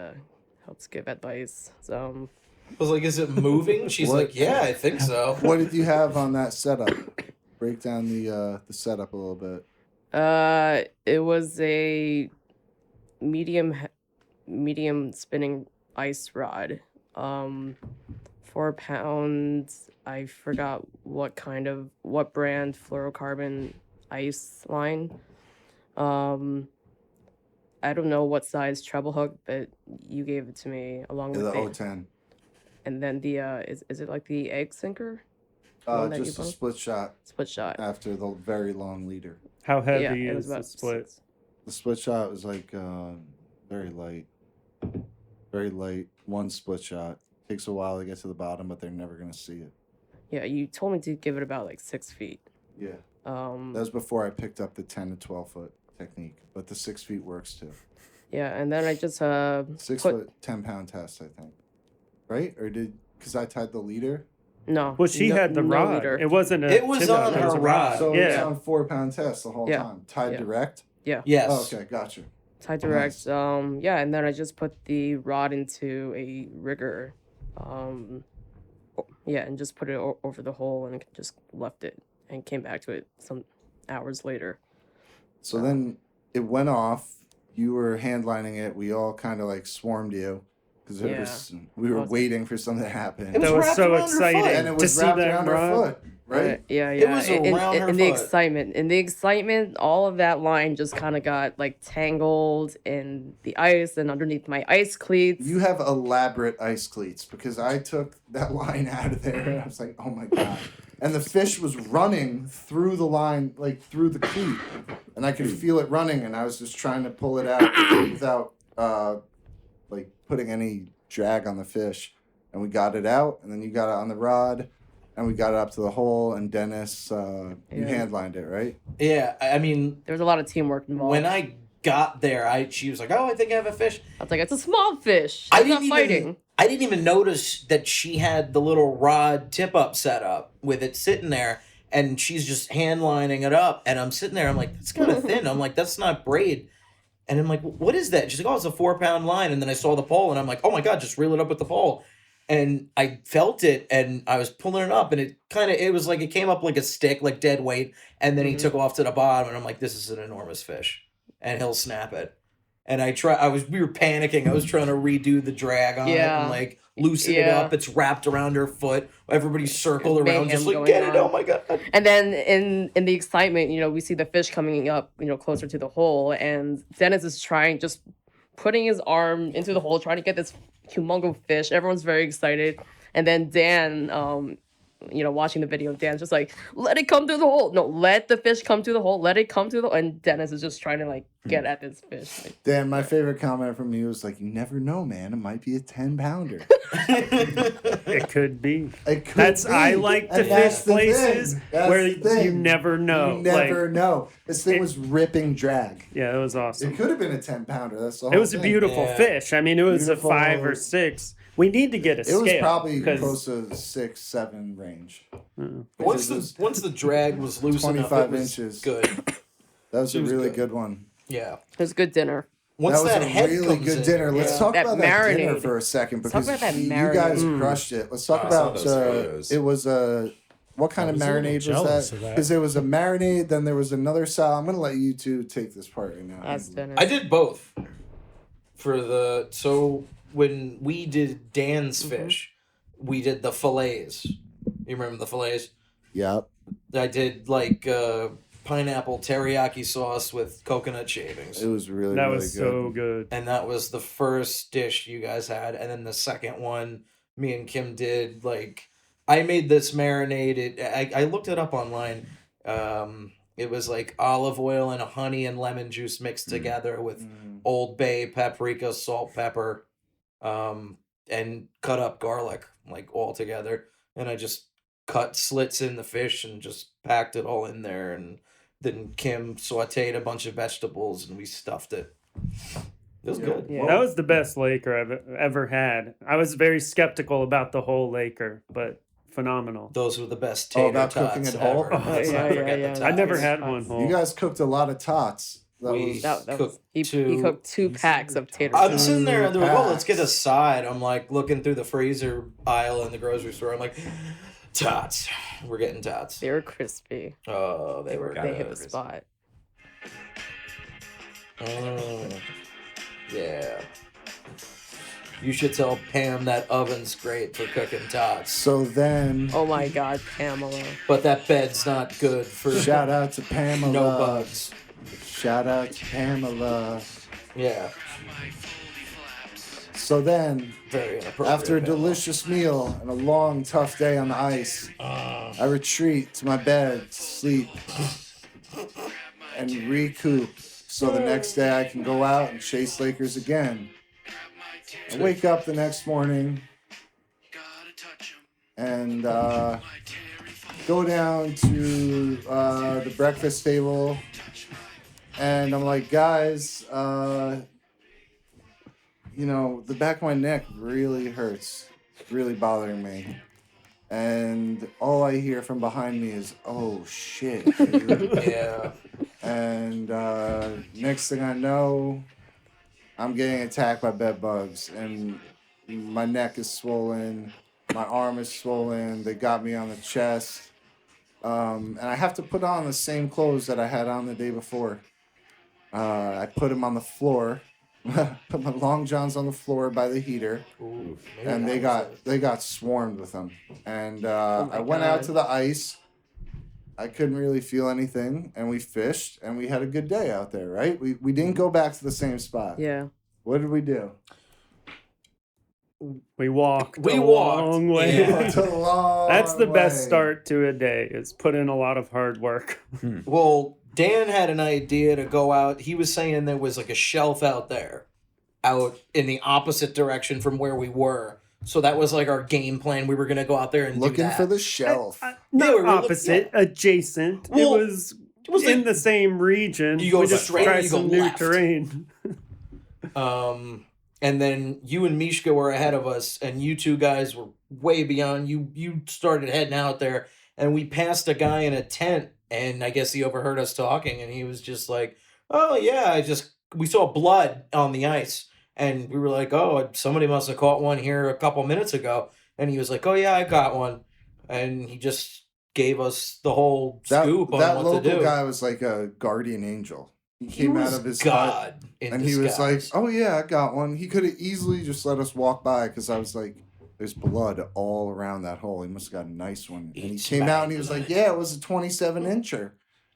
helps give advice. So I was like, is it moving? She's What? like, yeah, I think so. What did you have on that setup? Break down the setup a little bit. it was a medium spinning ice rod. 4 pounds. I forgot what brand fluorocarbon ice line. I don't know what size treble hook, but you gave it to me along The with it. O10. And then the is it like the egg sinker? one that you Just a bought? split shot Split shot. after the very long leader. How heavy Yeah, it was is the about split? The split shot was like very light. Very light. One split shot. Takes a while to get to the bottom, but they're never gonna see it. Yeah, you told me to give it about like 6 feet. Yeah. That was before I picked up the 10 to 12 foot technique, but the 6 feet works too. Yeah, and then I just 6 put foot, 10-pound test, I think. Right? Or because I tied the leader? no. Well, she no- had the no rod. leader. It wasn't a. It was tip on up, it was her a rod. So it was Yeah. on 4-pound test the whole Yeah. time. Tied Yeah. direct? Yes. Oh, okay, gotcha. Tied direct. Yeah, and then I just put the rod into a rigger. Yeah, and just put it over the hole and just left it and came back to it some hours later. So then it went off. You were handlining it. We all kind of like swarmed you. because we were waiting for something to happen. It was That was wrapped so around her foot. exciting And it to was see wrapped that around her rod. foot, right? Yeah. It was around her in the foot. excitement, all of that line just kind of got like tangled in the ice and underneath my ice cleats. You have elaborate ice cleats because I took that line out of there and I was like, oh my God. And the fish was running through the line, like through the cleat. And I could feel it running and I was just trying to pull it out without like putting any drag on the fish. And we got it out and then you got it on the rod and we got it up to the hole and Dennis, you handlined it, right? Yeah, I mean, There was a lot of teamwork involved. when I got there, she was like, "Oh, I think I have a fish." I was like, it's a small fish. I It's not fighting. I didn't even notice that she had the little rod tip up set up with it sitting there, and she's just hand lining it up. And I'm sitting there, I'm like, that's kind of thin. I'm like, that's not braid. And I'm like, what is that? She's like, oh, it's a 4-pound line. And then I saw the pole, and I'm like, oh my God, just reel it up with the pole. And I felt it, and I was pulling it up, and it was like it came up like a stick, like dead weight. And then he took off to the bottom, and I'm like, this is an enormous fish, and he'll snap it. And we were panicking. I was trying to redo the drag on it and like loosen it up. It's wrapped around her foot. Everybody circled around, just like, get it, oh my God. And then in the excitement, we see the fish coming up, closer to the hole, and Dennis is just putting his arm into the hole, trying to get this humongous fish. Everyone's very excited. And then Dan, watching the video, Dan's just like, let it come through the hole. No, let the fish come through the hole. Let it come through the hole. And Dennis is just trying to like get at this fish. Like, Dan, my favorite comment from you was like, you never know, man. It might be a 10-pounder. It could be. It could be. I like to And that's fish the places thing. That's where the thing. you never know. You never know. This thing was ripping drag. Yeah, it was awesome. It could have been a 10-pounder. That's the whole It was a thing. beautiful fish. I mean, it was Beautiful. a 5 or 6. We need to get a It scale. was probably 'cause- close to 6-7 range. Once the drag was loose enough, 25 it was inches. good. That was a was really good. good one. Yeah. it was good dinner. Once That was that a head really comes good in, dinner. Let's yeah. talk That about that dinner marinade. for a second Let's talk because about that you guys marinade. crushed it. Let's talk I saw about those photos. it was a what kind of was a little marinade was jealous that? of that. Because there was a marinade, then there was another style. I'm gonna let you two take this part right now. That's Dennis. I did both. So when we did Dan's fish, we did the fillets. You remember the fillets? Yep. I did like pineapple teriyaki sauce with coconut shavings. It was really that really was good. so good. And that was the first dish you guys had. And then the second one, me and Kim did, like, I made this marinade. I looked it up online. It was like olive oil and honey and lemon juice mixed together with Old Bay, paprika, salt, pepper, and cut up garlic, like all together. And I just cut slits in the fish and just packed it all in there. And then Kim sauteed a bunch of vegetables and we stuffed it. It was good. Yeah. That was the best Laker I've ever had. I was very skeptical about the whole Laker, but phenomenal. Those were the best Oh, tater about tots cooking it whole? ever. Let's Yeah, not yeah, forget yeah. the I never tots. had one whole. You guys cooked a lot of tots. That We- was That was, cooked he cooked 2 packs of tater I'm tots. sitting there and they're like, oh, let's packs. get a side. I'm like looking through the freezer aisle in the grocery store. I'm like, tots. We're getting tots. They were crispy. Oh, they were Got They it. hit the Crispy. spot. Yeah. You should tell Pam that oven's great for cooking tots. so then Oh my God, Pamela. But that bed's not good for shout out to Pamela. no bugs. Shout out to Pamela. Yeah. So then Very inappropriate. after a Pamela. delicious meal and a long, tough day on the ice, I retreat to my bed to sleep and recoup so the next day I can go out and chase Lakers again. I wake up the next morning and go down to the breakfast table and I'm like, guys, the back of my neck really hurts. It's really bothering me. And all I hear from behind me is, oh shit, dude. Yeah. And next thing I know, I'm getting attacked by bed bugs. And my neck is swollen. My arm is swollen. They got me on the chest. And I have to put on the same clothes that I had on the day before. I put them on the floor put my long johns on the floor by the heater, Ooh, and maybe they got swarmed with them. And my I went out God. to the ice. I couldn't really feel anything, and we fished, and we had a good day out there. Right? We didn't go back to the same spot. Yeah. What did we do? We walked. We a walked, long way. yeah. It's a long That's the best way. start to a day. Is put in a lot of hard work. Well, Dan had an idea to go out. He was saying there was like a shelf out there, out in the opposite direction from where we were. So that was like our game plan. We were gonna go out there and do Looking that. for the shelf. Not we were opposite, adjacent. Well, it was was in like- the same region. You go we just straight or tried you go some new left? terrain. And then you and Mishka were ahead of us, and you two guys were way beyond. You started heading out there, and we passed a guy in a tent, and I guess he overheard us talking, and he was just like, "Oh yeah, we saw blood on the ice." And we were like, "Oh, somebody must have caught one here a couple minutes ago." And he was like, "Oh yeah, I got one." And he just gave us the whole scoop on that what local to do. guy was like a guardian angel. He He came out was of his hut, God in and he was like, disguise. "Oh yeah, I got one." He could have easily just let us walk by because I was like, "There's blood all around that hole. He must have got a nice one." And he Eats came my out and he was like, blood. "Yeah, it was a 27 incher."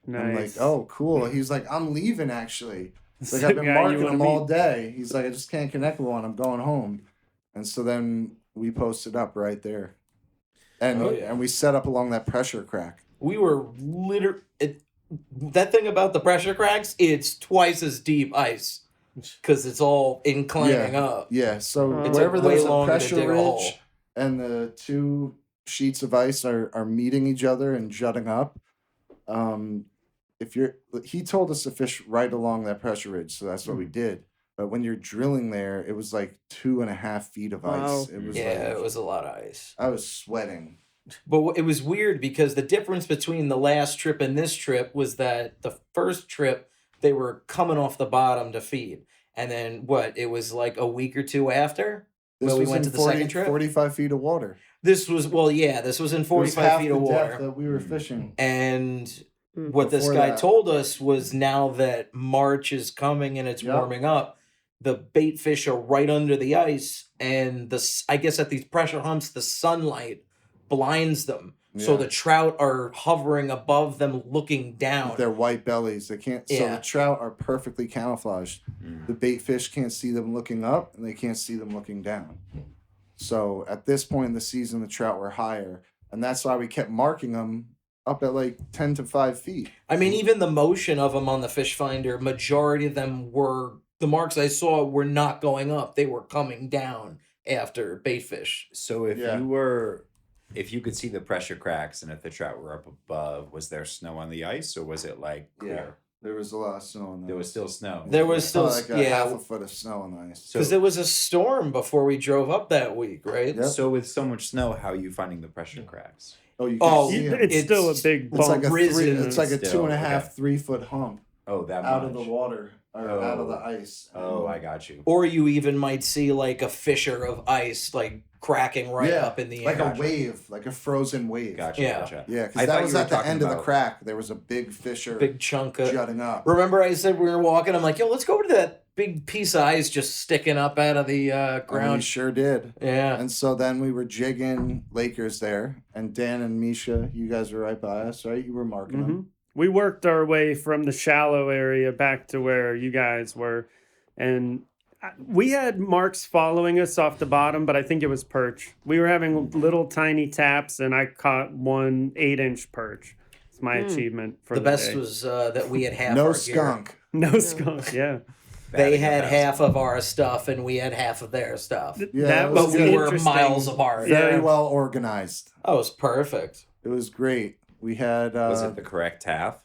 Nice. I'm like, "Oh, cool." He was like, "I'm leaving actually." He's like, The "I've been guy you marking wanna them all meet. day." He's like, "I just can't connect with one. I'm going home." And so then we posted up right there, and Oh, yeah. and we set up along that pressure crack. We were that thing about the pressure cracks, it's twice as deep ice because it's all inclining up. Yeah, so It took wherever way there's a longer to pressure dig a hole. ridge and the two sheets of ice are meeting each other and jutting up, he told us to fish right along that pressure ridge, so that's what we did. But when you're drilling there, it was like 2.5 feet of ice. Wow. It was Yeah, like it was a lot of ice. I was sweating. But it was weird because the difference between the last trip and this trip was that the first trip they were coming off the bottom to feed, and then it was like a week or two after. This Well, we was went in to the second trip? 45 feet of water. This was this was in It was 45 half feet the of depth water. that we were fishing. And what this Before guy that. told us was now that March is coming and it's Yep. warming up, the bait fish are right under the ice, and I guess at these pressure humps, the sunlight blinds them. So Yeah. the trout are hovering above them, looking down. With their white bellies. They can't. So Yeah. the trout are perfectly camouflaged. The bait fish can't see them looking up, and they can't see them looking down. So at this point in the season, the trout were higher, and that's why we kept marking them up at like 10 to 5 feet. I mean, even the motion of them on the fish finder, majority of them the marks I saw were not going up; they were coming down after bait fish. So if Yeah. if you could see the pressure cracks and if the trout were up above, was there snow on the ice or was it like clear? There was a lot of snow on There was still snow. There was still, like half a foot of snow on the ice. So, because there was a storm before we drove up that week, right? Yep. so with so much snow, how are you finding the pressure cracks? Oh, you Oh, can see it. It's still a big It's like bump. it's like a Still, 2.5, okay. 3 foot hump Oh, that out much. of the water or out of the ice. Oh, I got you. Or you even might see like a fissure of ice like cracking right up in the like air. a wave, like a frozen wave. Gotcha. Yeah. Gotcha. Yeah, I because thought that was you were at the talking end of the about- crack. There was a big fissure Big chunk of. jutting up. Remember, I said we were walking. I'm like, yo, let's go over to that big piece of ice just sticking up out of the And we ground. sure did. Yeah. And so then we were jigging Lakers there, and Dan and Misha, you guys were right by us, right? You were marking them. We worked our way from the shallow area back to where you guys were, and we had marks following us off the bottom, but I think it was perch. We were having little tiny taps, and I caught one 8-inch perch. It's my achievement for The the best day. was that we had half No our skunk. No skunk. Yeah, They Batting had the half of our stuff, and we had half of their stuff. Yeah, that it But was we were interesting. miles apart. Yeah. Very well organized. That was perfect. It was great. We had Was it the correct half?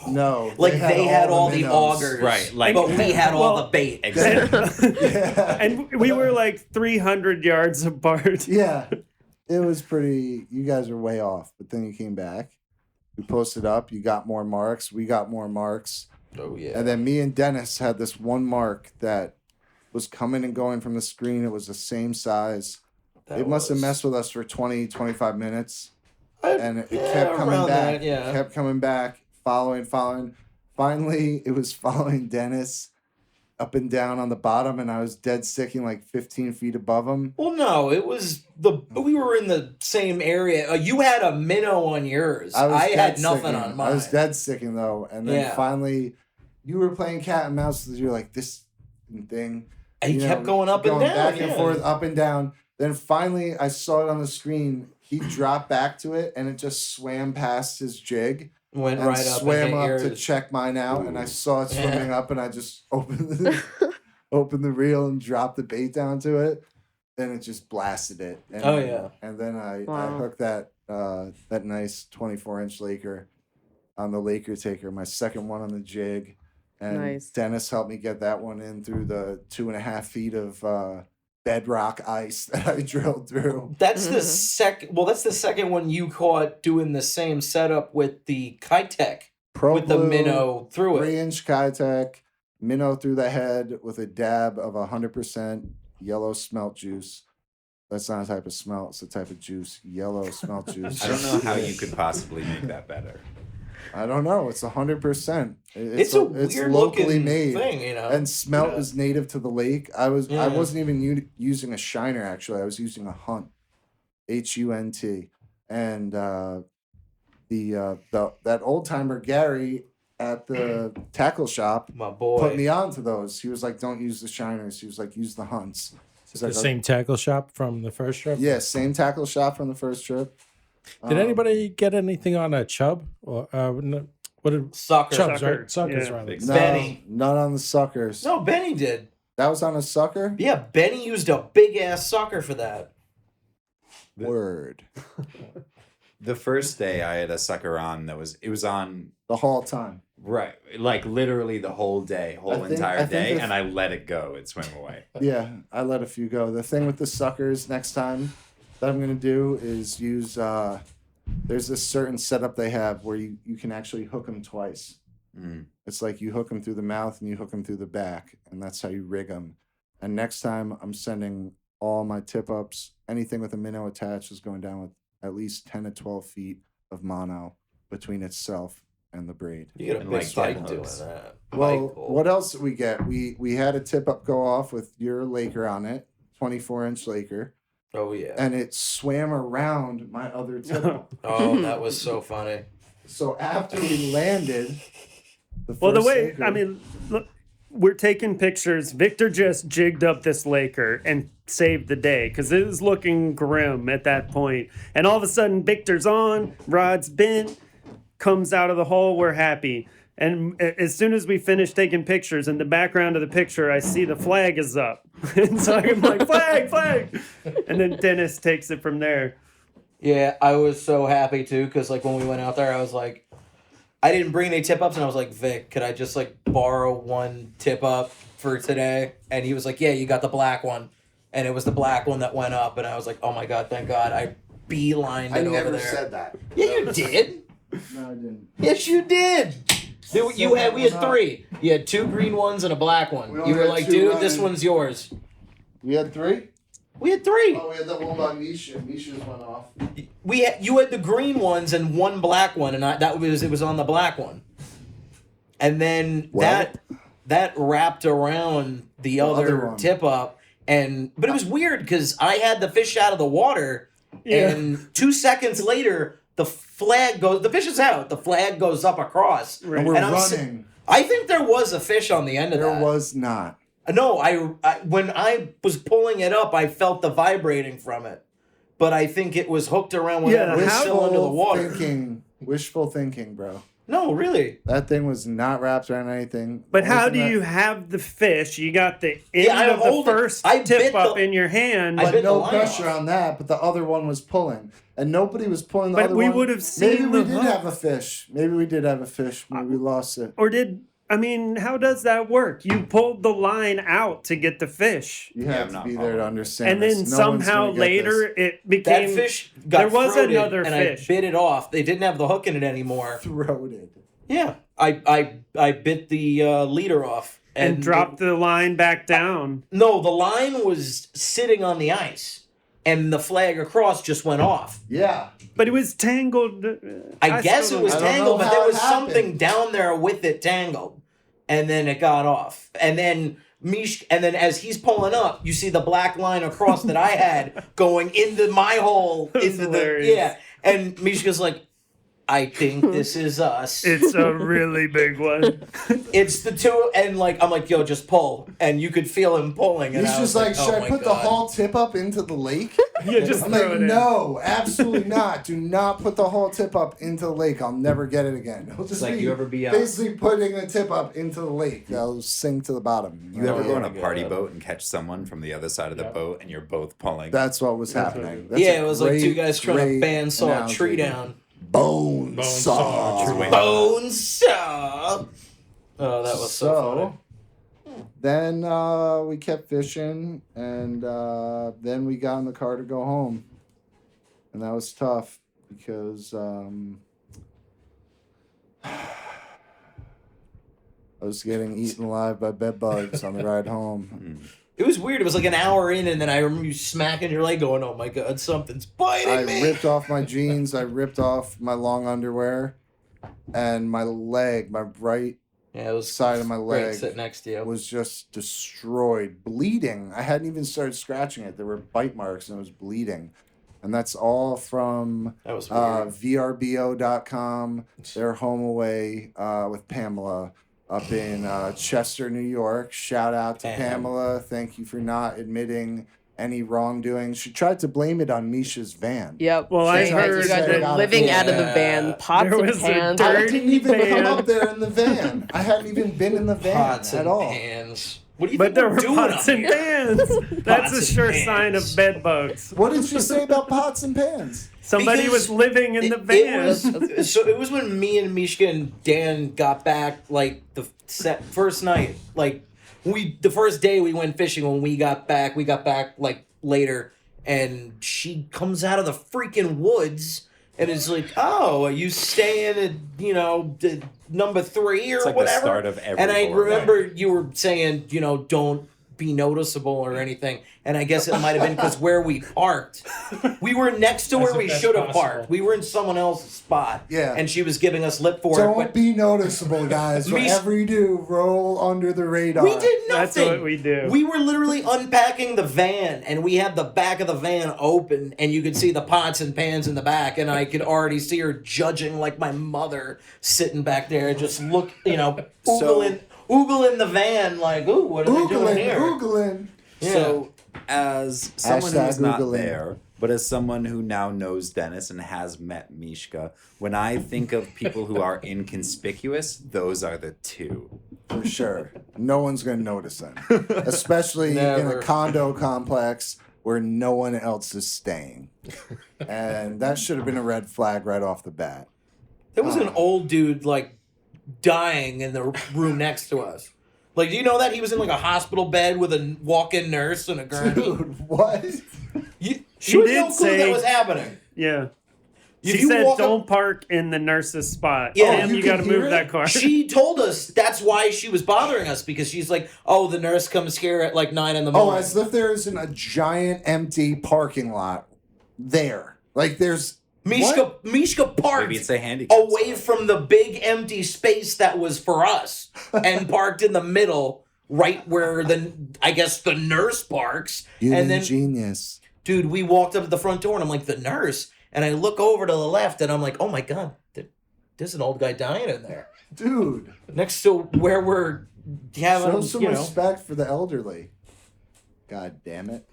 no, Like they had all the minnows. augers, Right, like- but we had all Well- the bait. Exactly. Yeah. And we were like 300 yards apart. Yeah, it was pretty. You guys were way off, but then you came back. We posted up. You got more marks. We got more marks. Oh yeah. And then me and Dennis had this one mark that was coming and going from the screen. It was the same size. It must have messed with us for 20, 25 minutes. And it kept coming around back. that, yeah. Kept coming back, following. Finally, it was following Dennis up and down on the bottom, and I was dead sticking like 15 feet above him. Well, no, it was we were in the same area. You had a minnow on yours. I had nothing on mine. I was dead sticking though, and then finally, you were playing cat and mouse. You're like this thing. And he kept going up and down, back and forth, up and down. Then finally, I saw it on the screen. He dropped back to it, and it just swam past his jig. Went and right up swam and up yours. to check mine out, and I saw it swimming up, and I just opened the reel and dropped the bait down to it, and it just blasted it. And, and then I hooked that nice 24-inch Laker on the Laker taker, my second one on the jig, and Dennis helped me get that one in through the 2.5 feet of bedrock ice that I drilled through. That's the second. Well, that's the second one you caught doing the same setup with the Kitech with the minnow through it. 3-inch Kitech, minnow through the head with a dab of 100% yellow smelt juice. That's not a type of smelt; it's a type of juice. Yellow smelt juice. I don't know how you could possibly make that better. I don't know. It's 100%. It's a weird locally looking made thing, you know. And smelt is native to the lake. I wasn't even using a shiner actually. I was using a hunt, HUNT, and that old timer Gary at the tackle shop, my boy, put me onto those. He was like, "Don't use the shiners." He was like, "Use the hunts." The same tackle shop from the first trip? Yeah, same tackle shop from the first trip. Did anybody get anything on a chub? Or what did sucker? Chubs, Sucker. right? Suckers, Yeah. rather. No, Benny. Not on the suckers. No, Benny did. That was on a sucker? Yeah, Benny used a big ass sucker for that. Word. The first day I had a sucker on it was on the whole time. Right. Like literally the whole day, entire day, and I let it go. It swam away. Yeah, I let a few go. The thing with the suckers next time that I'm going to do is use, there's this certain setup they have where you can actually hook them twice. Mm. It's like you hook them through the mouth and you hook them through the back, and that's how you rig them. And next time I'm sending all my tip-ups, anything with a minnow attached is going down with at least 10 to 12 feet of mono between itself and the braid. You get a big spike doing that. Well, what else did we get? We had a tip-up go off with your Laker on it, 24-inch Laker. Oh, yeah. And it swam around my other tip-up. Oh, that was so funny. So after we landed, I mean, look, we're taking pictures. Victor just jigged up this Laker and saved the day because it was looking grim at that point. And all of a sudden, Victor's on, rod's bent, comes out of the hole. We're happy. And as soon as we finish taking pictures, in the background of the picture, I see the flag is up. And so I'm like, flag. And then Dennis takes it from there. Yeah, I was so happy too because like when we went out there, I was like, I didn't bring any tip ups, and I was like, Vic, could I just like borrow one tip up for today? And he was like, yeah, you got the black one, and it was the black one that went up, and I was like, oh my god, thank God, I beelined it over there. I never said that. Yeah, you did. No, I didn't. Yes, you did. We had three. You had 2 green ones and a black one. You were like, dude, this one's yours. We had 3? We had 3. Oh, we had that one by Misha. Misha's went off. You had the green ones and 1 black one, and it was on the black one. And then that wrapped around the other tip up, but it was weird because I had the fish out of the water, and 2 seconds later the fish is out. The flag goes up across, and we're running. I think there was a fish on the end of that. There was not. No, I when I was pulling it up, I felt the vibrating from it, but I think it was hooked around when it was still under the water. Wishful thinking, bro. No, really. That thing was not wrapped around anything. But how do you have the fish? You got the end of the first tip up in your hand. But no pressure on that, but the other one was pulling. And nobody was pulling the other one. But we would have seen Maybe we did have a fish. Maybe we did have a fish. Maybe we lost it. How does that work? You pulled the line out to get the fish. You have to be there to understand. And then somehow later it became that fish got there was throated, another and fish. I bit it off. They didn't have the hook in it anymore. Throated. Yeah, I bit the leader off and dropped the line back down. No, the line was sitting on the ice, and the flag across just went off. Yeah. But it was tangled. I guess it was tangled, but there was something down there with it tangled. And then it got off. And then Mish, and then as he's pulling up, you see the black line across that I had going into my hole. That's Into hilarious. the yeah, and Mishka's like, I think this is us. It's a really big one. It's the two, and like I'm like, yo, just pull, and you could feel him pulling. And He's I was just like, oh should I my put the God. whole tip up into the lake? Yeah, just I'm throw like, it in. no, absolutely not. Do not put the whole tip up into the lake. I'll never get it again. It'll just like be you ever be out- basically putting the tip up into the lake. They'll sink to the bottom. You ever go on a my party God. boat and catch someone from the other side of the boat and you're both pulling? That's what was happening. That's Yeah, a it was like two great, guys trying to great bandsaw a tree analogy. down. Bone saw. saw. Bone saw. Oh, that was so funny. Then we kept fishing, and then we got in the car to go home, and that was tough because I was getting eaten alive by bed bugs on the ride home. It was weird. It was like an hour in, and then I remember you smacking your leg, going, "Oh my God, something's biting I me!" ripped off my jeans. I ripped off my long underwear, and my leg, my right Yeah, it was side of my great leg sitting next to you. was just destroyed, bleeding. I hadn't even started scratching it. There were bite marks and it was bleeding. And that's all from That was weird. VRBO.com, their home away with Pamela up in Chester, New York. Shout out to Damn. Pamela. Thank you for not admitting any wrongdoing. She tried to blame it on Misha's van. Yep. Well, I saying that heard you guys that- were living out of the Yeah. van, pots There and was a pans. dirt- I didn't even come van. up there in the van. I hadn't even been in the van Pots at and all. pans. What do you But think there we're were doing pots up and here? pans. That's Pots a and sure sign pans. of bed bugs. What did she say about pots and pans? Somebody Because was living in the It van. was, so it was when me and Mishka and Dan got back, like the first night. Like the first day we went fishing. When we got back like later, and she comes out of the freaking woods and is like, "Oh, are you staying at the number 3 or It's like whatever?" the start of every and I horror. remember you were saying, don't be noticeable or anything. And I guess it might have been because where we parked, we were next to As where if we that's should have possible. parked. We were in someone else's spot. Yeah. And she was giving us lip for it. Don't But be noticeable, guys. Me- Whatever you do, roll under the radar. we did That's nothing. what we do. We were literally unpacking the van, and we had the back of the van open, and you could see the pots and pans in the back, and I could already see her judging like my mother sitting back there, just oogling the van, like, "Ooh, what are they doing here?" Oogling. Yeah. So, as someone Hashtag who's not Googling. there, but as someone who now knows Dennis and has met Mishka, when I think of people who are inconspicuous, those are the two. For sure. No one's going to notice them. Especially in Never. a condo complex where no one else is staying. And that should have been a red flag right off the bat. There was an old dude like dying in the room next to us. Like, do you know that he was in like a hospital bed with a walk-in nurse and a gurney? Dude, what? She had did no clue say- that was happening. Yeah. If She you said, walk up- "Don't park in the nurse's spot." Yeah, Damn, you you can got to hear move it? that car. She told us that's why she was bothering us, because she's like, "Oh, the nurse comes here at like 9 in the Oh, morning." as if there isn't a giant empty parking lot there. Like there's... Mishka Maybe parked it's a handicap. away from the big empty space that was for us, and parked in the middle, right where I guess the nurse parks. You and then, genius. dude, we walked up to the front door, and I'm like, "The nurse," and I look over to the left, and I'm like, "Oh my God, there's an old guy dying in there Dude, next to where we're having, show some respect for the elderly. God damn it.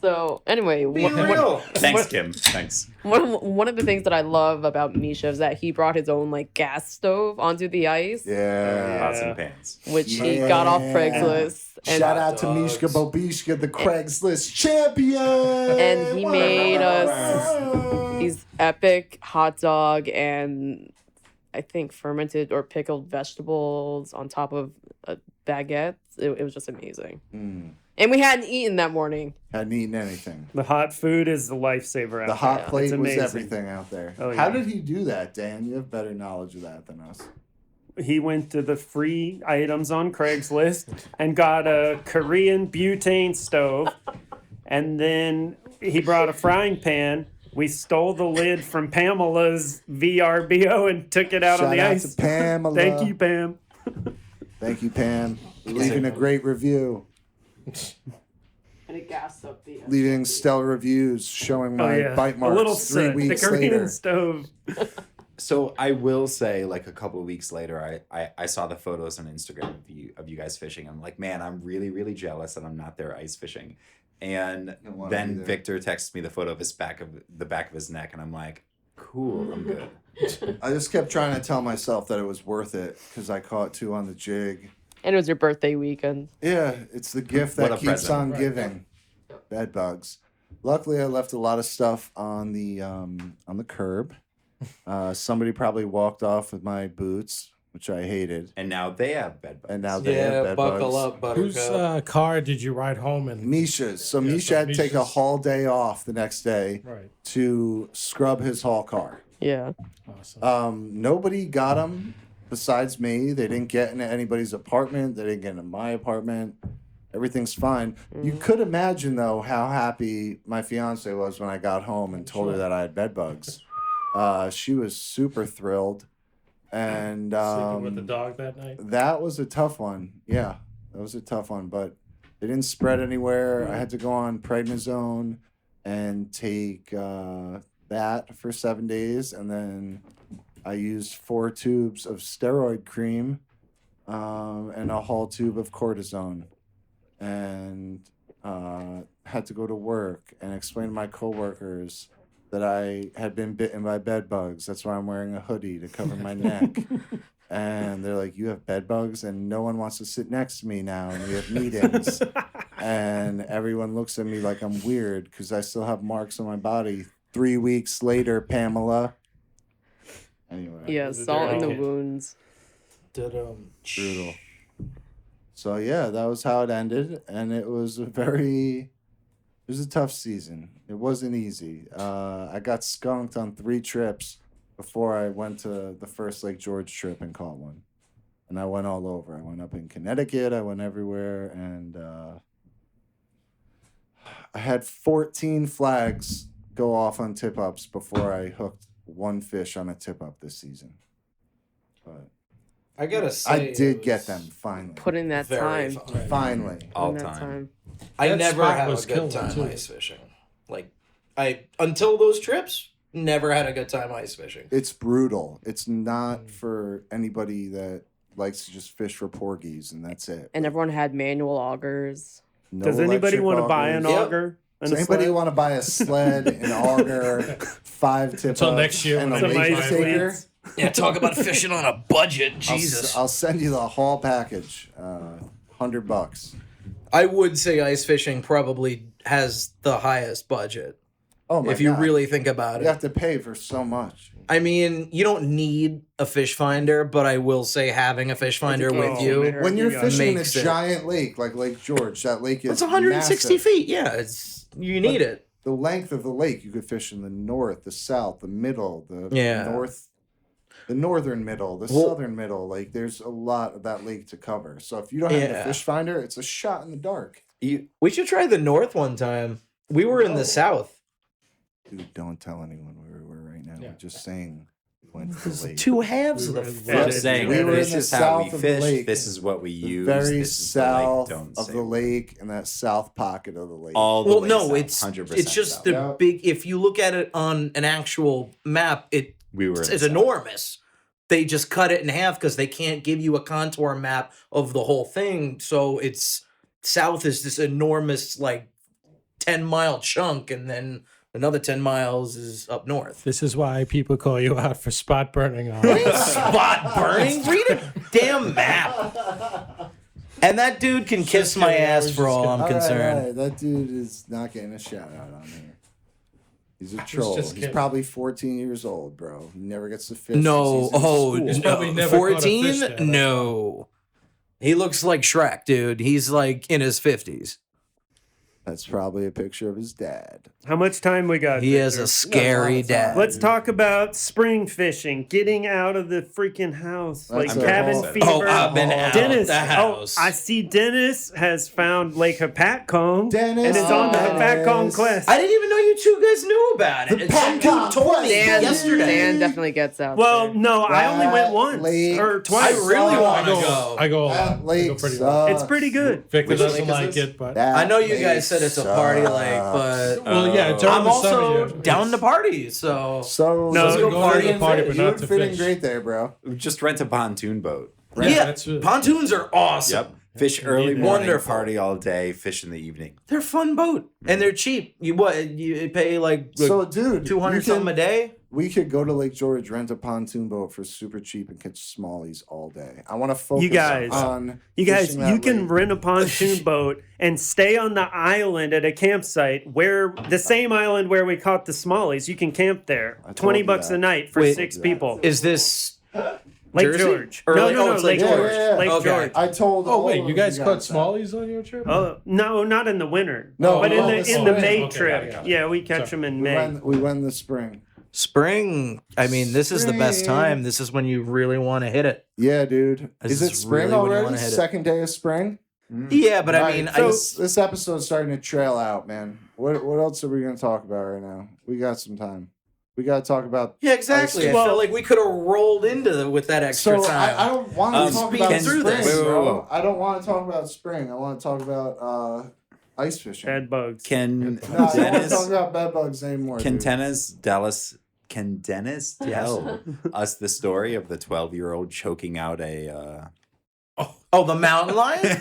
So anyway, Being real. Thanks, Kim. Thanks. one of the things that I love about Misha is that he brought his own like gas stove onto the ice, Yeah. Pots and pans. which he got off Yeah. Craigslist. And, Shout out to dogs. Mishka Bobishka, the Craigslist champion. and he made us these epic hot dog and I think fermented or pickled vegetables on top of a baguette. It was just amazing. And we hadn't eaten that morning. Hadn't eaten anything. The hot food is the lifesaver. The out hot there. plate It's was amazing. everything out there. Oh, How yeah. did he do that, Dan? You have better knowledge of that than us. He went to the free items on Craigslist and got a Korean butane stove, and then he brought a frying pan. We stole the lid from Pamela's VRBO and took it out on Shout the out ice. to Pamela. Thank you, Pam. Thank you, Pam. leaving a great review, And it gassed up the. leaving stellar reviews, showing Oh my yeah, bite a little marks 3 soot. weeks the Korean later. stove. So I will say, like a couple of weeks later, I saw the photos on Instagram of you guys fishing. I'm like, man, I'm really, really jealous that I'm not there ice fishing. And Don't wanna be then there. Victor texts me the photo of the back of his neck, and I'm like, cool, I'm good. I just kept trying to tell myself that it was worth it because I caught 2 on the jig. And it was your birthday weekend. Yeah, it's the gift What that a keeps present. on Right. giving. Bed bugs. Luckily, I left a lot of stuff on the curb. Somebody probably walked off with my boots, which I hated, And now they have bed bugs. and now they have bed buckle bugs. up, Whose Buttercup. car did you ride home in? Misha's. So Yeah, Misha so had to take a Misha's- whole day off the next day Right. to scrub his haul car. Yeah. Awesome. Nobody got them besides me. They didn't get into anybody's apartment. They didn't get into my apartment. Everything's fine. You could imagine though how happy my fiance was when I got home and told her that I had bed bugs. She was super thrilled, and Sleeping with the dog that night. that was a tough one. Yeah, that was a tough one, but it didn't spread anywhere. I had to go on prednisone and take that for 7 days, and then I used 4 tubes of steroid cream and a whole tube of cortisone, and had to go to work and explain to my coworkers that I had been bitten by bed bugs. That's why I'm wearing a hoodie to cover my neck. And they're like, "You have bed bugs, and no one wants to sit next to me now, and we have meetings." And everyone looks at me like I'm weird because I still have marks on my body. 3 weeks later, Pamela. Anyway. Yeah, salt in the wounds. Brutal. So yeah, that was how it ended, and it was a tough season. It wasn't easy. I got skunked on 3 trips before I went to the first Lake George trip and caught one. And I went all over. I went up in Connecticut. I went everywhere, and I had 14 flags go off on tip-ups before I hooked 1 fish on a tip-up this season. But I gotta say, I did it get was them finally. Put in that very time. fun. Finally. All Put in that time. I That never spot have a was good killer, time too. ice fishing. Like until those trips, never had a good time ice fishing. It's brutal. It's not for anybody that likes to just fish for porgies and that's it. And everyone had manual augers. No Does anybody electric want to buy an augers. Yep. auger? Does and a anybody sled? want to buy a sled, an auger, 5 tip Until next year and a when Some lake ice taker? cleats. Yeah, talk about fishing on a budget. I'll Jesus. I'll send you the whole package. $100. I would say ice fishing probably has the highest budget. Oh my If you God. really think about You it. have to pay for so much. I mean, you don't need a fish finder, but I will say having a fish finder with Oh, you. man. When you're Yeah. fishing Makes a it. giant lake like Lake George, that lake is It's 160 massive. feet. Yeah, you need it. The length of the lake, you could fish in the north, the south, the middle, the Yeah. the northern middle, the Well- southern middle. Like there's a lot of that lake to cover. So if you don't have Yeah. the fish finder, it's a shot in the dark. We should try the north one time. We were in No. the south. Dude, don't tell anyone where we're right now. Yeah. We're just saying went to the There's lake. 2 halves of the We were in fuck. I'm Edit. saying We were in this the is how south we of the fish. lake. This is what we The use. very this is the lake. south Don't of say the where. lake and that south pocket of the lake. All the Well, way no, south, it's 100% just south. the Yeah. big. If you look at it on an actual map, we were. it's in the south. enormous. They just cut it in half because they can't give you a contour map of the whole thing. So it's south is this enormous 10-mile chunk, and then another 10 miles is up north. This is why people call you out for spot burning on. Spot burning? Read a damn map. And that dude can kiss my kidding, I ass was for just all I'm All right, concerned. all right. That dude is not getting a shout out on here. He's a troll. just He's kidding. probably 14 years old, bro. He never gets to fish. No, since he's in school. He's probably no. never caught a 14? fish there, that's No. He looks like Shrek, dude. He's in his 50s. That's probably a picture of his dad. How much time we got? He has Victor? a scary dad. Let's talk about spring fishing, getting out of the freaking house, like That's a cabin whole- fever. Oh, I've been out Dennis, the house. I see Dennis has found Lake Hepatcong, Dennis, and is on the Dennis. Hepatcong quest. I didn't even know you two guys knew about it? The Some dude Peckham told me Dan, yesterday. Dan definitely gets out Well, there. no, I only went once Lake or I twice. really So- want to I go. I go a lot. That I go lake pretty well. It's pretty good. Victor Which doesn't lake is like this? it, but I know you guys said it's a party lake, but well, yeah, during I'm the summer, also yeah, down to it's- party. So So No, let's go go party to the and party, fish. but you not would to fit in fish. great there, bro. Just rent a pontoon boat. Yeah, that's it. pontoons are awesome. Yep. Fish early Indeed. morning, Wonderful. party all day, fish in the evening. They're a fun boat and they're cheap. You pay like So, dude, 200 we something a can- day. We could go to Lake George, rent a pontoon boat for super cheap, and catch smallies all day. I want to focus guys- on You guys, fishing that you can lake. rent a pontoon boat and stay on the island at a campsite where the same island where we caught the smallies. You can camp there. I told 20 you bucks that. a night for Wait. 6 that. people. Is this Lake Jersey? George. Or No, like- no, oh, no, it's Lake Lake George. George. Yeah, yeah. Lake Okay. George. I told. Oh all wait, of you guys caught that. smallies on your trip? Oh no, not in the winter. No, but we in went the in in the the May okay, trip, got it. yeah, we catch Sorry. them in We May. went in the spring. spring? I mean, this is the best Spring. time. This is when you really want to hit it. Yeah, dude. This Is it is spring really when you already? wanna hit it. Second day of spring. Yeah, but I Right, mean, so I this episode's starting to trail out, man. What else are we gonna talk about right now? We got some time. We got to talk about. yeah, exactly. I Well- felt like we could have rolled into with that extra So time. I don't want to talk speak about through spring, this. Wait, wait, bro. wait, wait. I don't want to talk about spring. I want to talk about ice fishing. Bed bugs. Can No, I don't want to Dennis talk about bed bugs anymore. can dude. Dennis tell us the story of the 12-year-old choking out a oh, the mountain lion?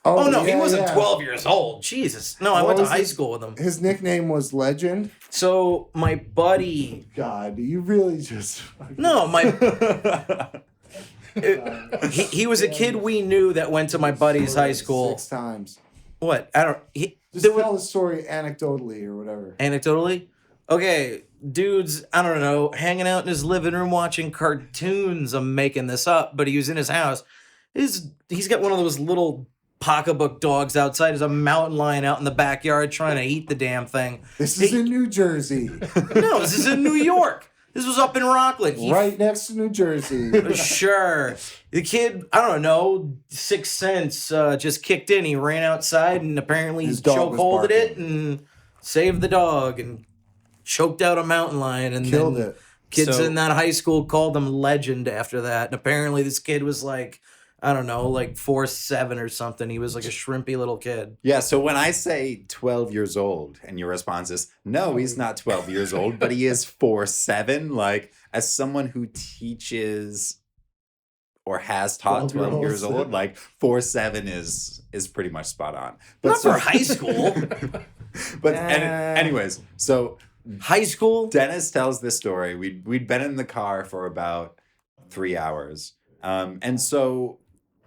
Oh no, he yeah, wasn't yeah. 12 years old. Jesus. No, I What went to was high it? school with him. His nickname was Legend. So my buddy, God, you really just. no, he was a kid we knew that went to my buddy's high school. 6 times. What? I don't. Just There was, tell the story anecdotally or whatever. anecdotally, okay, dude's I don't know, hanging out in his living room watching cartoons. I'm making this up, but he was in his house. He's got one of those little pocketbook dogs outside. There's a mountain lion out in the backyard trying to eat the damn thing. This is in New Jersey, No, this is in New York. This was up in Rockland. right next to New Jersey. Sure. The kid, I don't know, Sixth Sense just kicked in. He ran outside and apparently His dog was chokeholded it barking. and saved the dog and choked out a mountain lion. And Killed then it. kids So- in that high school called him Legend after that. And apparently this kid was like, I don't know, like 4'7" or something. He was like a shrimpy little kid. Yeah, so when I say 12 years old and your response is, no, he's not 12 years old, but he is 4'7", like as someone who teaches or has taught 12 years 12-year-olds. old, like 4'7" is pretty much spot on. Not so- for high school. But anyways, so High school? Dennis tells this story. We'd been in the car for about 3 hours. And so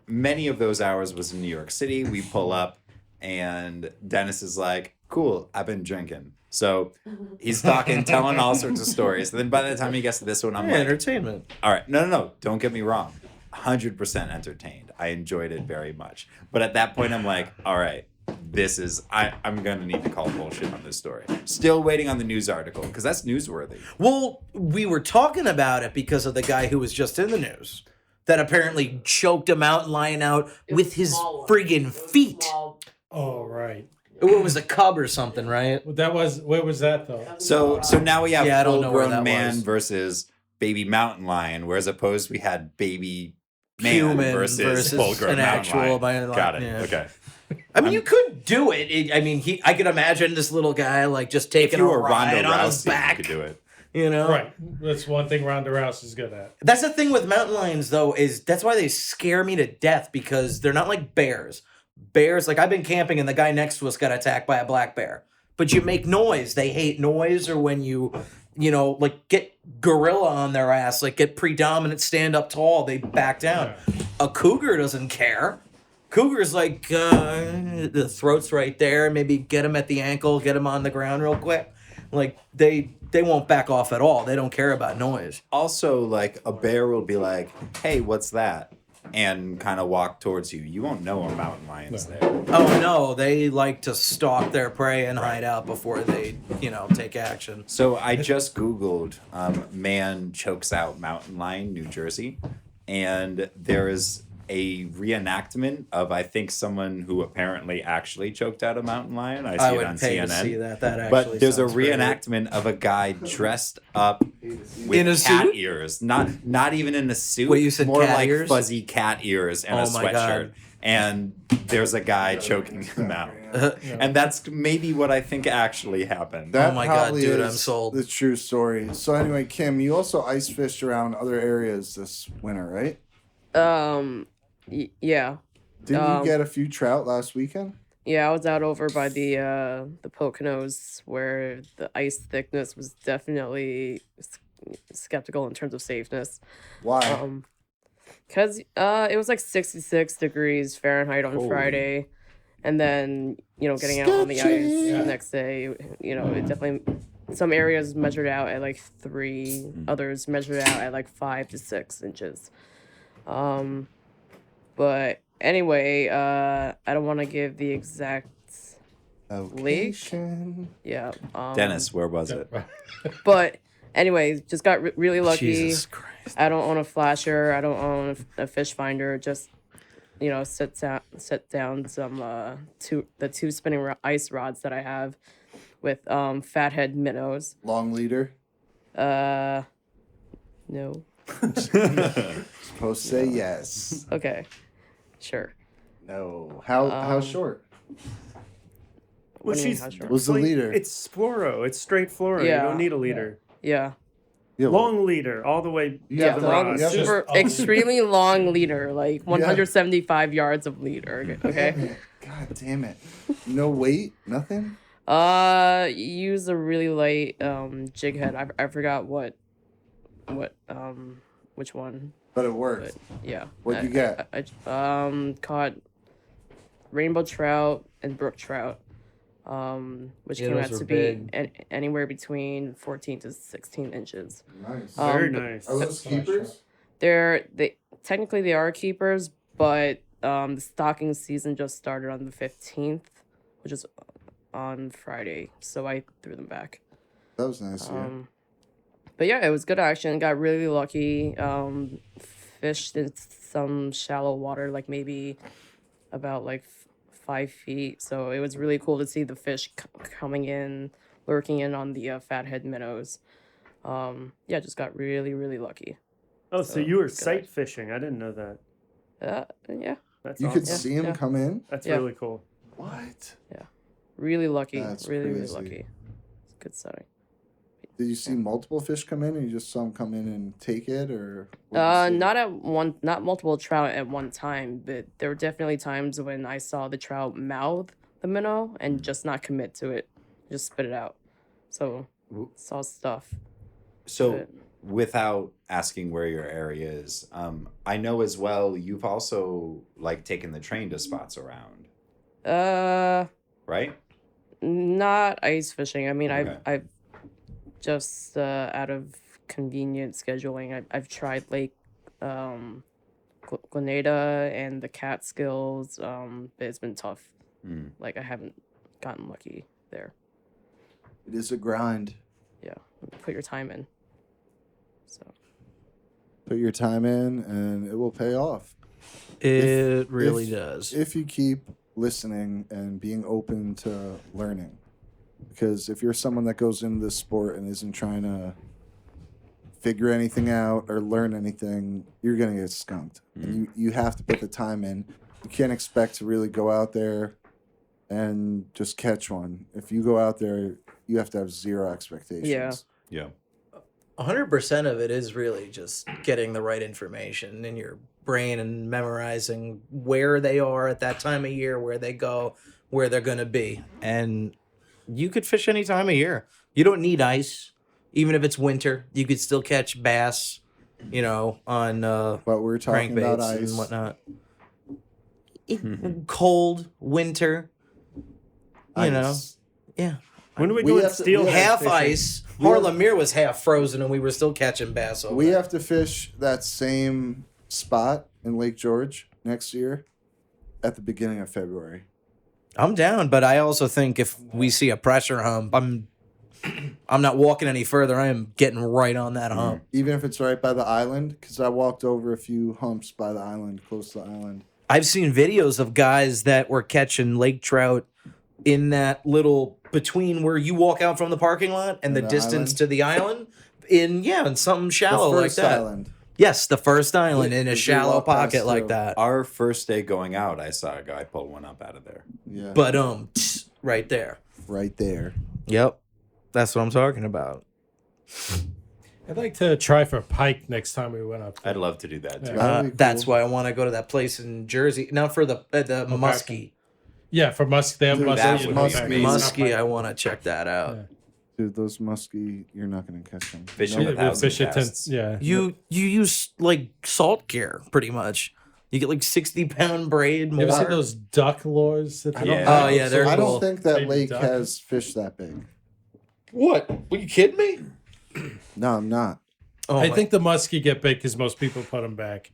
many of those hours was in New York City. We pull up and Dennis is like, cool, I've been drinking. So he's talking, telling all sorts of stories. And then by the time he gets to this one, I'm Yeah, like, entertainment. all right, no. Don't get me wrong. 100% entertained. I enjoyed it very much. But at that point, I'm like, all right, I'm going to need to call bullshit on this story. Still waiting on the news article because that's newsworthy. Well, we were talking about it because of the guy who was just in the news that apparently choked a mountain lion out with his friggin' feet. Oh right. It was a cub or something, right? That was where was that though? So now we have Yeah, I don't know where full-grown that man was. versus baby mountain lion, whereas opposed we had baby man Human versus full-grown an mountain actual lion. mountain lion, Got it. yeah. Okay. I mean, you could do it. I could imagine this little guy like just If taking you a were ride Ronda on his Rousey, you back. could do it. You know, Right. That's one thing Ronda Rousey's good at. That's the thing with mountain lions, though, is that's why they scare me to death because they're not like bears. Bears, like I've been camping and the guy next to us got attacked by a black bear. But you make noise. They hate noise, or when you know, like get gorilla on their ass, like get predominant, stand up tall, they back down. A cougar doesn't care. Cougar's like, the throat's right there. Maybe get him at the ankle, get him on the ground real quick. Like they won't back off at all. They don't care about noise. Also, like a bear will be like, "Hey, what's that?" and kind of walk towards you. You won't know a mountain lion's there. Oh no, they like to stalk their prey and hide out before they, take action. So I just Googled man chokes out mountain lion, New Jersey, and there is a reenactment of, I think, someone who apparently actually choked out a mountain lion. I see I it would on pay CNN. to see that. That actually But there's a sounds great. reenactment of a guy dressed up with In a cat suit? ears, not even in a suit. Wait, you said more cat like ears? fuzzy cat ears and a Oh my sweatshirt. God. And there's a guy choking him out. And that's maybe what I think actually happened. That Oh my God, probably dude, is I'm sold. The true story. So anyway, Kim, you also ice fished around other areas this winter, right? Yeah. Didn't you get a few trout last weekend? Yeah, I was out over by the Poconos where the ice thickness was definitely skeptical in terms of safeness. Why? Because it was like 66 degrees Fahrenheit on Holy. Friday, and then getting out on the ice Sketchy. the next day, it definitely some areas measured out at like 3, others measured out at like 5 to 6 inches. But anyway, I don't want to give the exact Location. yeah. Dennis, where was it? But anyway, just got really lucky. Jesus Christ. I don't own a flasher. I don't own a fish finder. Just set down some the two spinning ice rods that I have with fathead minnows. Long leader. No. Supposed to say yes. Okay. Sure. No. How short? What do you mean, she's how short? Was the leader? It's fluoro. It's straight fluoro. Yeah. You don't need a leader. Yeah. Yeah, Long leader, all the way. You Yeah, have the long, rod. You have super extremely long leader, like 175 yards of leader. Okay. God damn it. No weight? Nothing? Use a really light jig head. I forgot what which one. But it worked. But yeah. What'd you get? I caught rainbow trout and brook trout. Which Yeah, came those out were to big. be anywhere between 14 to 16 inches. Nice. Very but nice. Are those keepers? They technically they are keepers, but the stocking season just started on the 15th, which is on Friday, so I threw them back. That was nice. Yeah. But yeah, it was good action. Got really lucky. Fished in some shallow water, like maybe about like 5 feet. So it was really cool to see the fish coming in, lurking in on the fathead minnows. Yeah, just got really, really lucky. Oh, so you were good sight action. fishing. I didn't know that. Yeah, That's You awesome. could see him yeah. come in? That's Yeah. really cool. What? really lucky. That's Really, really crazy. lucky. It's a good setting. Did you see multiple fish come in, or you just saw them come in and take it, or? what did you see? Not multiple trout at one time, but there were definitely times when I saw the trout mouth the minnow and just not commit to it, just spit it out. So saw stuff. So, But- without asking where your area is, I know as well you've also like taken the train to spots around, right? Not ice fishing. I mean, Okay. I've just out of convenient scheduling. I've tried Lake Grenada and the Catskills, but it's been tough. Mm. Like I haven't gotten lucky there. It is a grind. Yeah, put your time in. So Put your time in, and it will pay off. It really if- does. If you keep listening and being open to learning. Because if you're someone that goes into this sport and isn't trying to figure anything out or learn anything, you're going to get skunked. And you have to put the time in. You can't expect to really go out there and just catch one. If you go out there, you have to have zero expectations. Yeah. 100% of it is really just getting the right information in your brain and memorizing where they are at that time of year, where they go, where they're going to be. And you could fish any time of year. You don't need ice. Even if it's winter, you could still catch bass, on But we're talking about crankbaits ice. and whatnot. Cold winter, Ice. yeah. When do we We go and have to- steal we have Half fishing? ice. We have- Harlemere was half frozen, and we were still catching bass over We there. have to fish that same spot in Lake George next year at the beginning of February. I'm down, but I also think if we see a pressure hump, I'm I'm not walking any further. I am getting right on that hump. Even if it's right by the island, because I walked over a few humps by the island, close to the island. I've seen videos of guys that were catching lake trout in that little between where you walk out from the parking lot and the distance island? to the island. In something shallow The like first that. island. Yes, the first island in a we shallow walked past pocket like too. that. Our first day going out, I saw a guy pull one up out of there. Yeah. But right there. right there. Yep. That's what I'm talking about. I'd like to try for pike next time we went up there. I'd love to do that too. Yeah. That'd be That's cool. why I want to go to that place in Jersey. Not for the muskie. Yeah, for muskie. They have Dude, muskie. that and would be pike. amazing. Not Muskie, pike. I want to check that out. Yeah. Dude, those muskie, you're not going to catch them. Fishing Yeah, with we thousand fish it casts. yeah. You use like salt gear pretty much. You get like 60-pound braid. You ever see More. those duck lures? That they Yeah. have? Oh, yeah, they're I cool. don't think that Baby lake duck. has fish that big. What? Were you kidding me? No, I'm not. Oh, I think the muskie get big because most people put them back.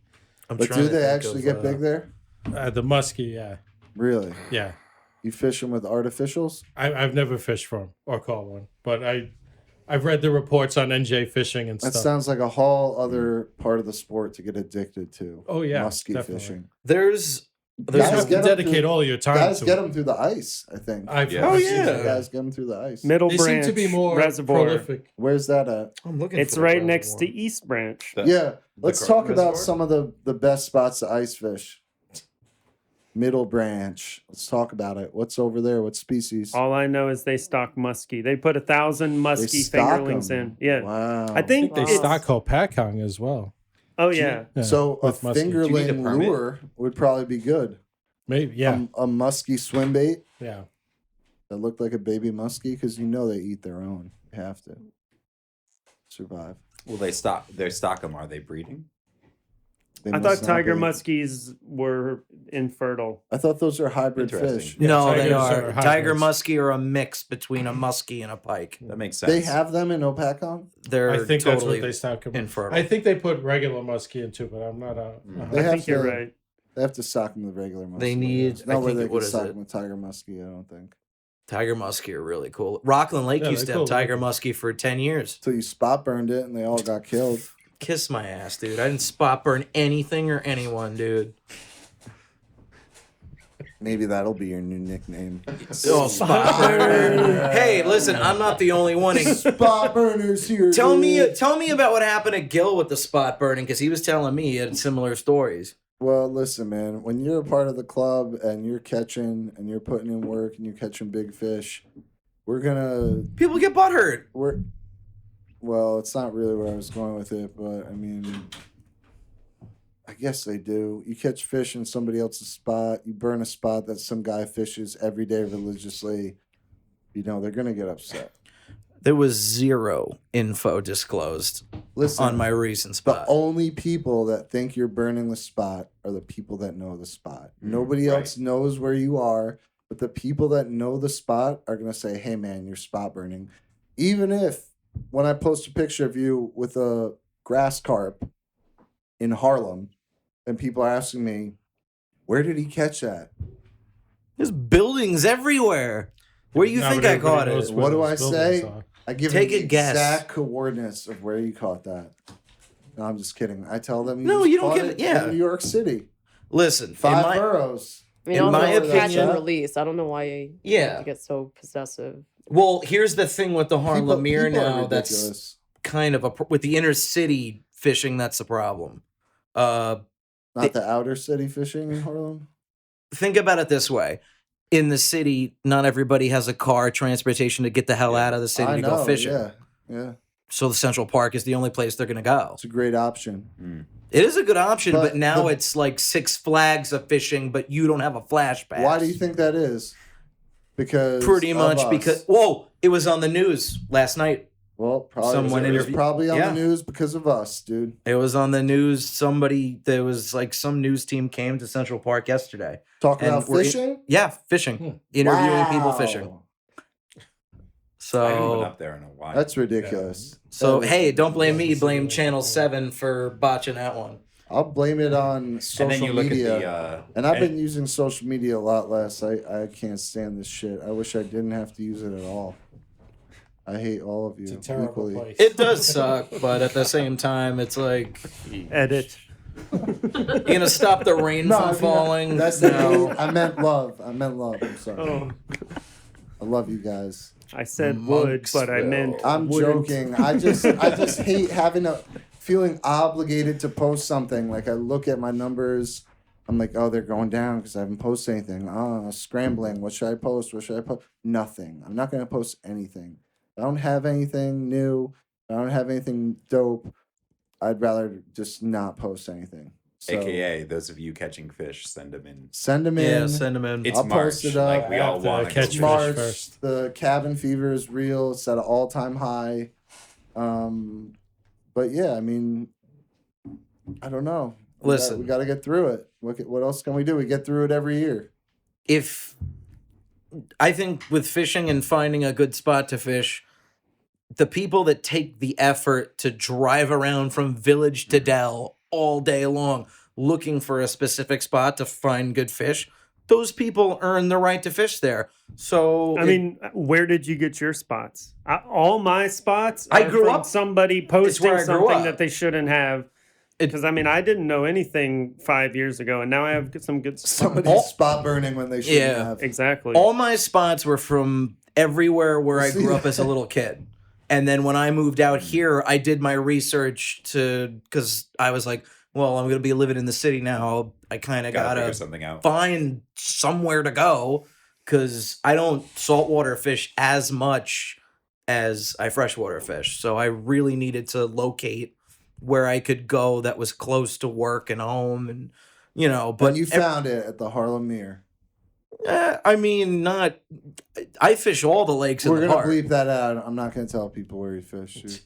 I'm But trying do to they think actually of, get big there? The muskie, yeah. Really? Yeah. You fish them with artificials? I've never fished for 'em or caught one, but I've read the reports on NJ fishing and That stuff. sounds like a whole other part of the sport to get addicted to. Oh, yeah, muskie definitely. fishing. There's You Guys have to get 'em dedicate through- all your time Guys to get it. them through the ice, I think. Yeah. Oh, I've seen yeah. it. Guys get them through the ice. Middle They Branch seem to be more Reservoir. prolific. Where's that at? I'm looking. It's for the right next to reservoir. East Branch. Yeah, let's Car- talk about reservoir? some of the best spots to ice fish. Middle Branch. Let's talk about it. What's over there? What species? All I know is they stock muskie. They put 1,000 muskie stock fingerlings 'em. in. Yeah. Wow. I think They it's- stock Hopakong as well. Oh yeah. Yeah, So a with muskie. Do you need a fingerling permit? lure would probably be good. Maybe, yeah, A muskie swim bait yeah. that looked like a baby muskie because you know they eat their own. You have to survive. Well, they stock them. Are they breeding? They I must thought not tiger be. muskies were infertile. I thought those are hybrid Interesting. fish. Yeah, No, they tigers are. are Tiger hybrids. muskie are a mix between a muskie and a pike. That makes sense. They have them in Opakon. They're I think totally that's what they stock them. infertile. I think they put regular muskie into, but I'm not a. They I have think you're to- right. They have to stock them with regular muskie. They need- There's no I way think they it- what can is stock it? them with tiger muskie. I don't think. Tiger muskie are really cool. Rockland Lake Yeah, used to they're have cool. tiger muskie for 10 years. Till you spot burned it and they all got killed. Kiss my ass, dude. I didn't spot burn anything or anyone, dude. Maybe that'll be your new nickname. Oh, spot burner. Hey, listen, I'm not the only one. Spot burners here. Tell dude. me about what happened to Gil with the spot burning, because he was telling me he had similar stories. Well, listen, man. When you're a part of the club and you're catching and you're putting in work and you're catching big fish, we're gonna People get butthurt. Well, it's not really where I was going with it, but I mean, I guess they do. You catch fish in somebody else's spot. You burn a spot that some guy fishes every day religiously. You know, they're gonna get upset. There was zero info disclosed Listen, on my recent the spot. only people that think you're burning the spot are the people that know the spot. Nobody right. else knows where you are, but the people that know the spot are gonna say, "Hey, man, you're spot burning," even if when I post a picture of you with a grass carp in Harlem, and people are asking me, "Where did he catch that?" There's buildings everywhere. Where do you Now think I everybody caught knows it? where What do those I buildings say? are. I give Take them a the guess. exact coordinates of where you caught that. No, I'm just kidding. I tell them, No, just you don't caught give it it- yeah. in New York City, Listen, 5 boroughs. I mean, In also my catch and opinion- release. I don't know why Yeah. you get so possessive. well, here's the thing with the Harlem Mir People are now. That's ridiculous. kind of with the inner city fishing. That's the problem. Not the outer city fishing in Harlem. Think about it this way: in the city, not everybody has a car, transportation to get the hell out of the city I to know, go fishing. yeah. So the Central Park is the only place they're going to go. It's a great option. It is a good option, but But now the- it's like Six Flags of fishing, but you don't have a flash pass. Why do you think that is? Because Pretty of much us. because it was on the news last night. well, probably someone it was interviewed- probably on yeah. the news because of us, dude. It was on the news. There was like some news team came to Central Park yesterday. Talking And about we're- fishing, Yeah, fishing, interviewing people fishing. Wow. I haven't been So, up there in a while. That's ridiculous. so That is hey, don't blame ridiculous. me. Blame Channel 7 for botching that one. I'll blame it on and social then you look media. at the. And I've been using social media a lot less. I can't stand this shit. I wish I didn't have to use it at all. I hate all of you It's a terrible equally. place. It does suck, but at the same time, it's like Edit. you're gonna stop the rain from falling. That's No. I meant love. I'm sorry. Oh, I love you guys. I said would, but I meant I'm wouldn't. joking. I just hate having feeling obligated to post something. Like I look at my numbers, I'm like, oh, they're going down because I haven't posted anything. Oh, scrambling. What should I post? What should I post? Nothing. I'm not gonna post anything. I don't have anything new. I don't have anything dope. I'd rather just not post anything. So, AKA, those of you catching fish, send them in. send them in. Yeah, send them in. It's I'll March. post it up. Like we I all have to want to catch It's fish March. first. The cabin fever is real. It's at an all-time high. But yeah, I mean, I don't know. Listen. We got to get through it. What else can we do? We get through it every year. If I think with fishing and finding a good spot to fish, the people that take the effort to drive around from village to dell all day long looking for a specific spot to find good fish, those people earn the right to fish there. So I mean, where did you get your spots? All my spots I are grew from up- somebody where posting I grew something up. that they shouldn't have. Because, I mean, I didn't know anything 5 years ago, and now I have some good spots. Somebody's spot burning when they shouldn't Yeah. have. Exactly. all my spots were from everywhere where I See grew up as a little kid. And then when I moved out here, I did my research because I was like, well, I'm going to be living in the city now. I kind of Gotta got figure to something out. find somewhere to go because I don't saltwater fish as much as I freshwater fish. So I really needed to locate where I could go that was close to work and home and, but But you found it at the Harlem Mere. I mean, not. I fish all the lakes We're in the gonna park. bleep that out. I'm not gonna tell people where you fish. Dude.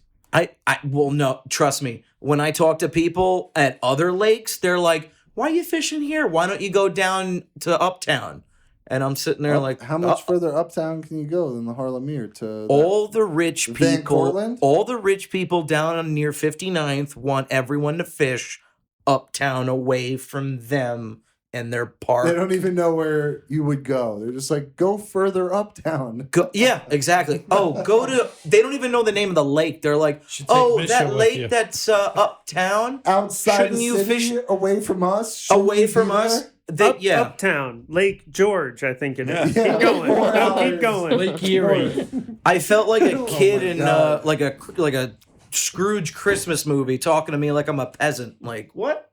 Well, no, trust me. When I talk to people at other lakes, they're like, "Why are you fishing here? Why don't you go down to Uptown?" And I'm sitting there like, How much further uptown can you go than the Harlem Mere to all the rich Van people, Cortlandt? all the rich people down on near 59th want everyone to fish uptown away from them and their park. They don't even know where you would go. They're just like, go further uptown. Yeah, exactly. Oh, they don't even know the name of the lake. They're like, Should take oh, Misha that with lake you." that's uptown, Outside Shouldn't the you city, fish- away from us. Shouldn't away you from be us. there? Yeah. Uptown, Lake George, I think it is. Yeah. Keep going. Yeah, 4 No, hours. keep going. Lake Erie. I felt like a kid my in God. like a Scrooge Christmas movie talking to me like I'm a peasant. Like, what?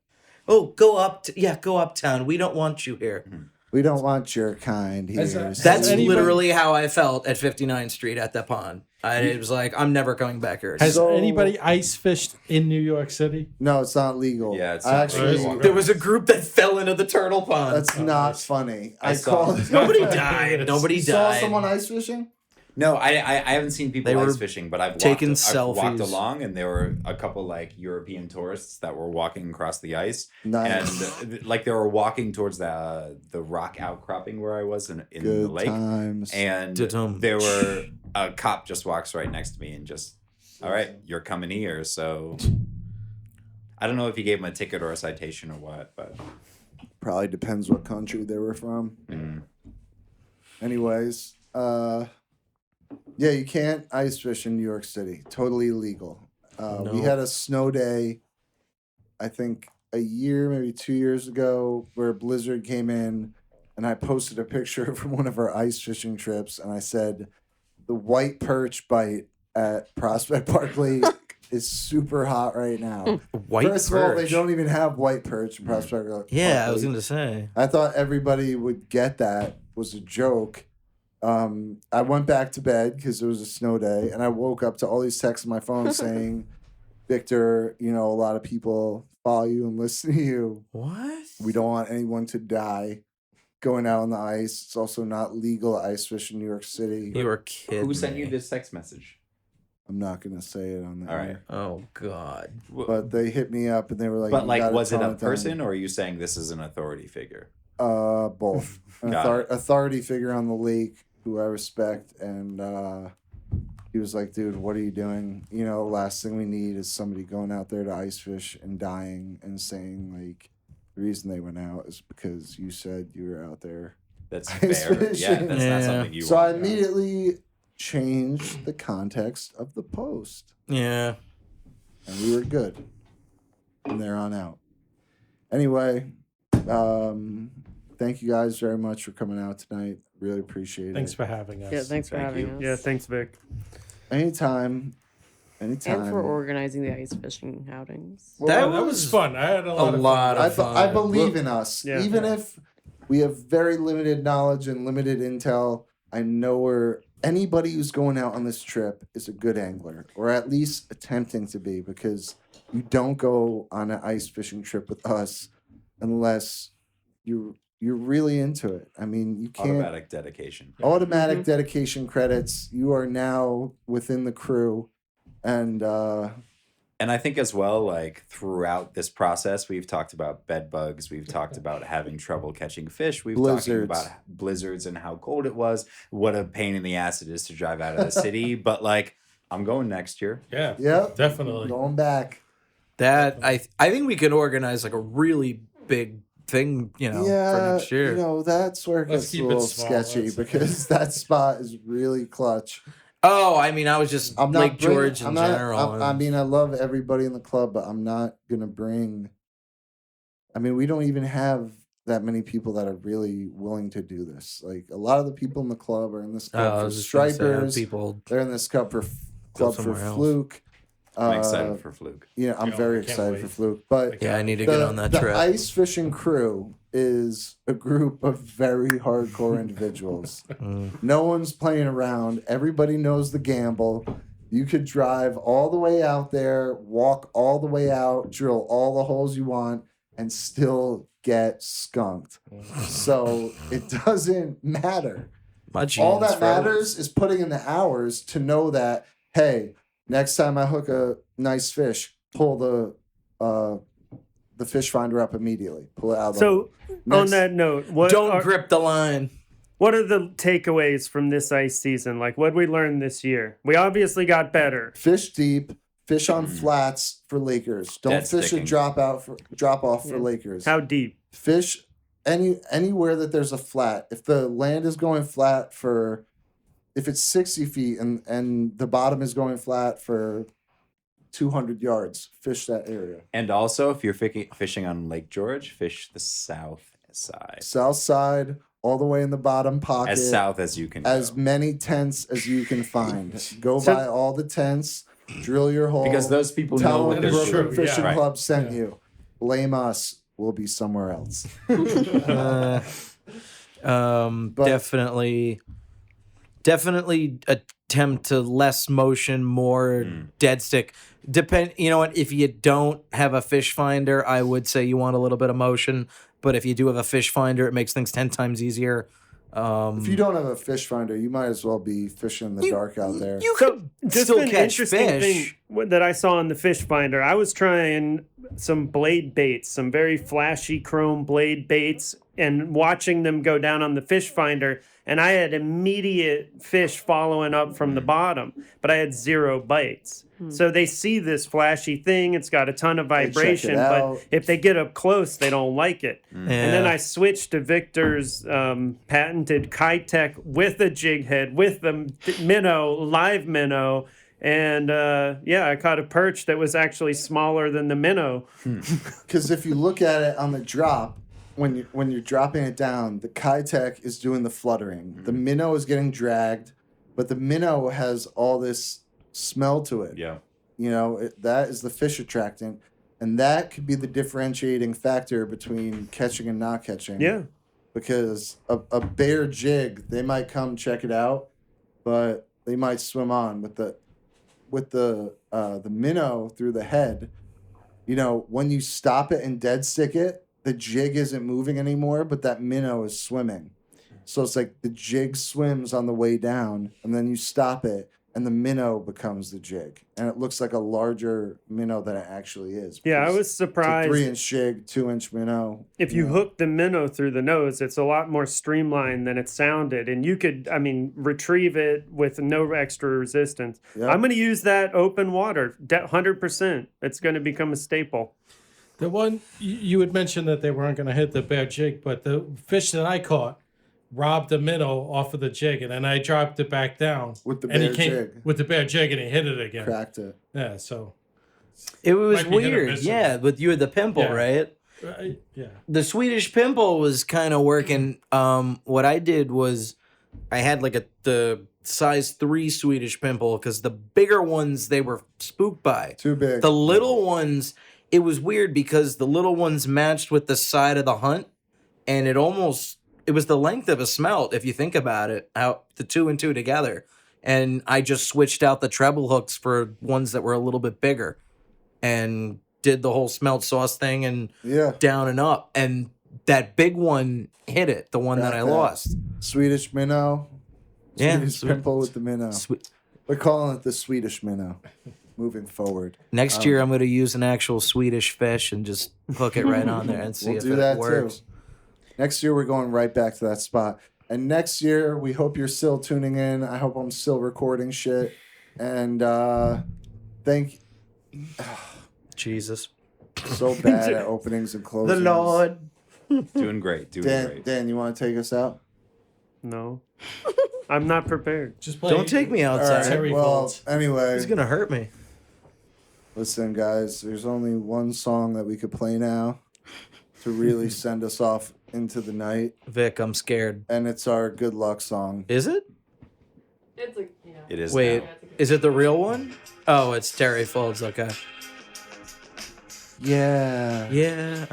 Oh, go uptown. We don't want you here. We don't want your kind here. Has That's anybody- literally how I felt at 59th Street at that pond. It was like, I'm never coming back here. Has So- anybody ice fished in New York City? No, it's not legal. Yeah, it's I not actually. legal. There was a group that fell into the turtle pond. That's not funny. I saw- called. Nobody died. Nobody You saw died. someone ice fishing? No, I haven't seen people They were ice fishing, but I've taking I've walked selfies. along, and there were a couple like European tourists that were walking across the ice, Nice. and like they were walking towards the rock outcropping where I was in Good the lake, times. and Da-dum. there were a cop just walks right next to me and just, all right, you're coming here. So I don't know if he gave him a ticket or a citation or what, but Probably depends what country they were from. Anyways, yeah, you can't ice fish in New York City. Totally illegal. We had a snow day, I think a year, maybe 2 years ago, where a blizzard came in, and I posted a picture from one of our ice fishing trips, and I said, the white perch bite at Prospect Park Lake is super hot right now. White First of all, they perch. don't even have white perch in Prospect Park. Yeah, I was Lake. going to say. I thought everybody would get that was a joke. I went back to bed because it was a snow day, and I woke up to all these texts on my phone saying, Victor, a lot of people follow you and listen to you. What? We don't want anyone to die going out on the ice. It's also not legal to ice fish in New York City. You were kidding. who sent me. you this text message? I'm not going to say it on the All right. air. Oh, God. But they hit me up, and they were like, But "You like, gotta was it tone a down." person, or are you saying this is an authority figure? Both. An Got it. authority figure on the lake who I respect, and he was like, dude, what are you doing? Last thing we need is somebody going out there to ice fish and dying and saying, like, the reason they went out is because you said you were out there. That's Ice fair. Yeah, fishing. that's not Yeah. something you So want I to know. immediately changed the context of the post. Yeah. And we were good from there on out. Anyway, thank you guys very much for coming out tonight. Really appreciate Thanks it. for having us. Yeah, thanks for Thank having you. us. Yeah, thanks, Vic. Anytime. And for organizing the ice fishing outings. That That was fun. I had a a lot of lot fun. of fun. I believe in us. Yeah. Even if we have very limited knowledge and limited intel, I know anybody who's going out on this trip is a good angler, or at least attempting to be, because you don't go on an ice fishing trip with us unless you're really into it. I mean, you can't. Automatic dedication. Automatic dedication credits. You are now within the crew. And I think as well, like throughout this process, we've talked about bed bugs. We've talked about having trouble catching fish. We've talked about blizzards and how cold it was. What a pain in the ass it is to drive out of the city. But like, I'm going next year. Yeah, yep, definitely. going back. That I think we can organize like a really big thing, for next year. That's where it Let's gets keep a it little small. sketchy That's because that spot is really clutch. Oh, I mean, I was just I'm not Lake bringing- George in I'm not- general. I mean, I love everybody in the club, but I'm not gonna bring. I mean, we don't even have that many people that are really willing to do this. Like a lot of the people in the club are in this club I for was just gonna say, stripers. people. They're in this club for somewhere else. fluke. I'm excited for Fluke. Yeah, I'm Yeah, very I can't excited for wait. fluke. But Yeah, I need to get on that the trip. ice fishing crew is a group of very hardcore individuals. No one's playing around. Everybody knows the gamble. You could drive all the way out there, walk all the way out, drill all the holes you want, and still get skunked. So it doesn't matter. My jeans, All that bro. matters is putting in the hours to know that, hey, next time I hook a nice fish, pull the fish finder up immediately. Pull it out of the hole. So, on that note, Don't grip the line. what are the takeaways from this ice season? Like, what did we learn this year? We obviously got better. Fish deep, fish on flats for Lakers. Don't Dead fish sticking. a drop off for Lakers. How deep? Fish anywhere that there's a flat. If the land is going flat if it's 60 feet and the bottom is going flat for 200 yards, fish that area. And also, if you're fishing on Lake George, fish the south side. South side, all the way in the bottom pocket. As south as you can As go. many tents as you can find. Go So- by all the tents, drill your hole. Because those people know tell what them they're the That's Brooklyn true, Fishing yeah. Club sent Yeah. you. Blame us. We'll be somewhere else. Definitely attempt to less motion, more dead stick. You know what? If you don't have a fish finder, I would say you want a little bit of motion. But if you do have a fish finder, it makes things 10 times easier. If you don't have a fish finder, you might as well be fishing in the dark out there. You So, could just still an catch interesting fish. thing that I saw on the fish finder. I was trying some blade baits, some very flashy chrome blade baits, and watching them go down on the fish finder. And I had immediate fish following up from the bottom, but I had 0 bites. So they see this flashy thing. It's got a ton of check it vibration, out. but if they get up close, they don't like it. And then Yeah. I switched to Victor's patented Kitech with a jig head, with the minnow, live minnow. And I caught a perch that was actually smaller than the minnow. Because if you look at it on the drop, when you're dropping it down, the Kitech is doing the fluttering. The minnow is getting dragged, but the minnow has all this smell to it. Yeah. That is the fish attractant, and that could be the differentiating factor between catching and not catching. Yeah. Because a bare jig, they might come check it out, but they might swim on with the minnow through the head. When you stop it and dead stick it, the jig isn't moving anymore, but that minnow is swimming. So it's like the jig swims on the way down, and then you stop it, and the minnow becomes the jig, and it looks like a larger minnow than it actually is. Yeah, I because was it's a surprised. 3-inch jig, 2-inch minnow. If you hook the minnow through the nose, it's a lot more streamlined than it sounded. And you could, retrieve it with no extra resistance. Yep. I'm going to use that open water, 100%. It's going to become a staple. The one you had mentioned that they weren't going to hit the bare jig, but the fish that I caught robbed a minnow off of the jig, and then I dropped it back down. With the and he bare came jig. with the bare jig, and he hit it again. Cracked it. Yeah, so It was Might be hit or weird. miss Yeah, but you had the pimple, Yeah. right? yeah. The Swedish pimple was kind of working. What I did was I had like the size 3 Swedish pimple because the bigger ones they were spooked by. Too big. The little ones, it was weird because the little ones matched with the side of the hunt, and it was the length of a smelt if you think about it, how the 2 and 2 together. And I just switched out the treble hooks for ones that were a little bit bigger, and did the whole smelt sauce thing and Yeah. down and up, and that big one hit it, the one that I Got that. lost. Swedish minnow. Yeah, Swedish pimple with the minnow. We're calling it the Swedish minnow. Moving forward. Next year, I'm going to use an actual Swedish fish and just hook it right on there and see We'll if do it that works. too. Next year, we're going right back to that spot. And next year, we hope you're still tuning in. I hope I'm still recording shit. And thank Jesus. so bad at openings and closings. The Lord. Doing great. Doing great. Dan, you want to take us out? No. I'm not prepared. Just play. Don't take me All outside. right. Terry Well, Folds. anyway, He's going to hurt me. listen, guys. There's only one song that we could play now to really send us off into the night, Vic, I'm scared. and it's our good luck song. Is it? It's like, yeah. It is. Wait, now. is it the real one? Oh, it's Terry Folds. Okay. Yeah. Yeah.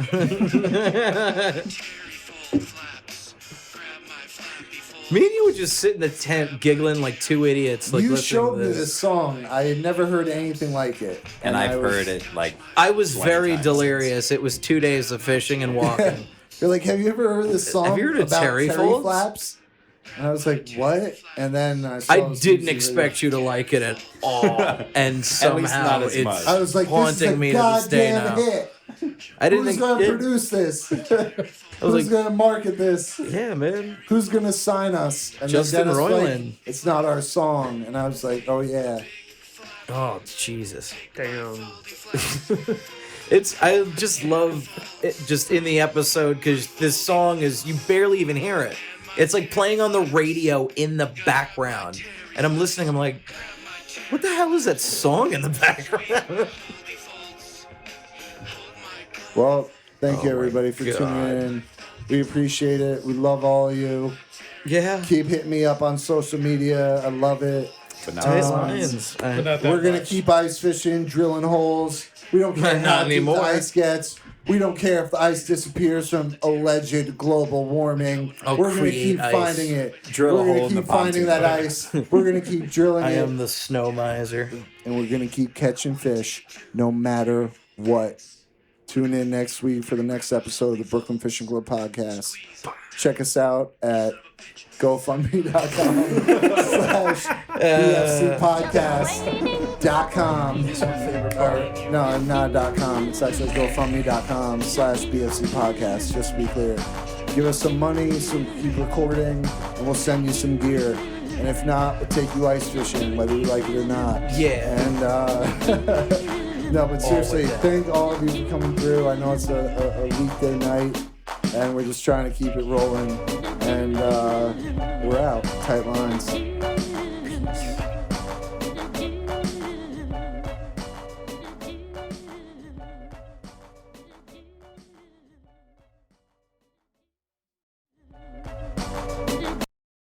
Me and you would just sit in the tent giggling like 2 idiots. Like You listening showed to me this. this song. I had never heard anything like it. And I I've was- heard it like. I was 20 very times delirious. It was 2 days of fishing and walking. You're like, have you ever heard this song Have you heard of about Terry Terry Folds? Flaps? And I was like, what? And then I saw I this didn't music expect you to like it at all, and somehow not as it's much. video. I was like, this is haunting a me to this day goddamn now. hit. I didn't Who's think gonna it- produce this? was Who's like- gonna market this? Yeah, man. Who's gonna sign us? And then Justin Dennis was like, Roiland. it's not our song. And I was like, oh yeah. Oh Jesus. Damn. I just love it just in the episode because this song is you barely even hear it. It's like playing on the radio in the background, and I'm listening. I'm like, what the hell is that song in the background? Well, thank you Oh my everybody for God. tuning in. We appreciate it. We love all of you. Yeah. Keep hitting me up on social media. I love it. But now Um, it's Lions. But not that We're gonna much. keep ice fishing, drilling holes. We don't care Not how deep the anymore. ice gets. We don't care if the ice disappears from alleged global warming. I'll We're gonna create keep ice. finding it. Drill a we're gonna hole in keep the finding pontoon that boat. ice. We're gonna keep drilling I it, am the snow miser. and we're gonna keep catching fish no matter what. Tune in next week for the next episode of the Brooklyn Fishing Club podcast. Check us out at GoFundMe.com/BFCPodcast.com. No, not .com. It's actually GoFundMe.com/BFC Podcast. Just to be clear. Give us some money, keep recording, and we'll send you some gear. And if not, we'll take you ice fishing, whether you like it or not. Yeah. And no, but seriously, that. thank all of you for coming through. I know it's a weekday night, and we're just trying to keep it rolling. And we're out. Tight lines.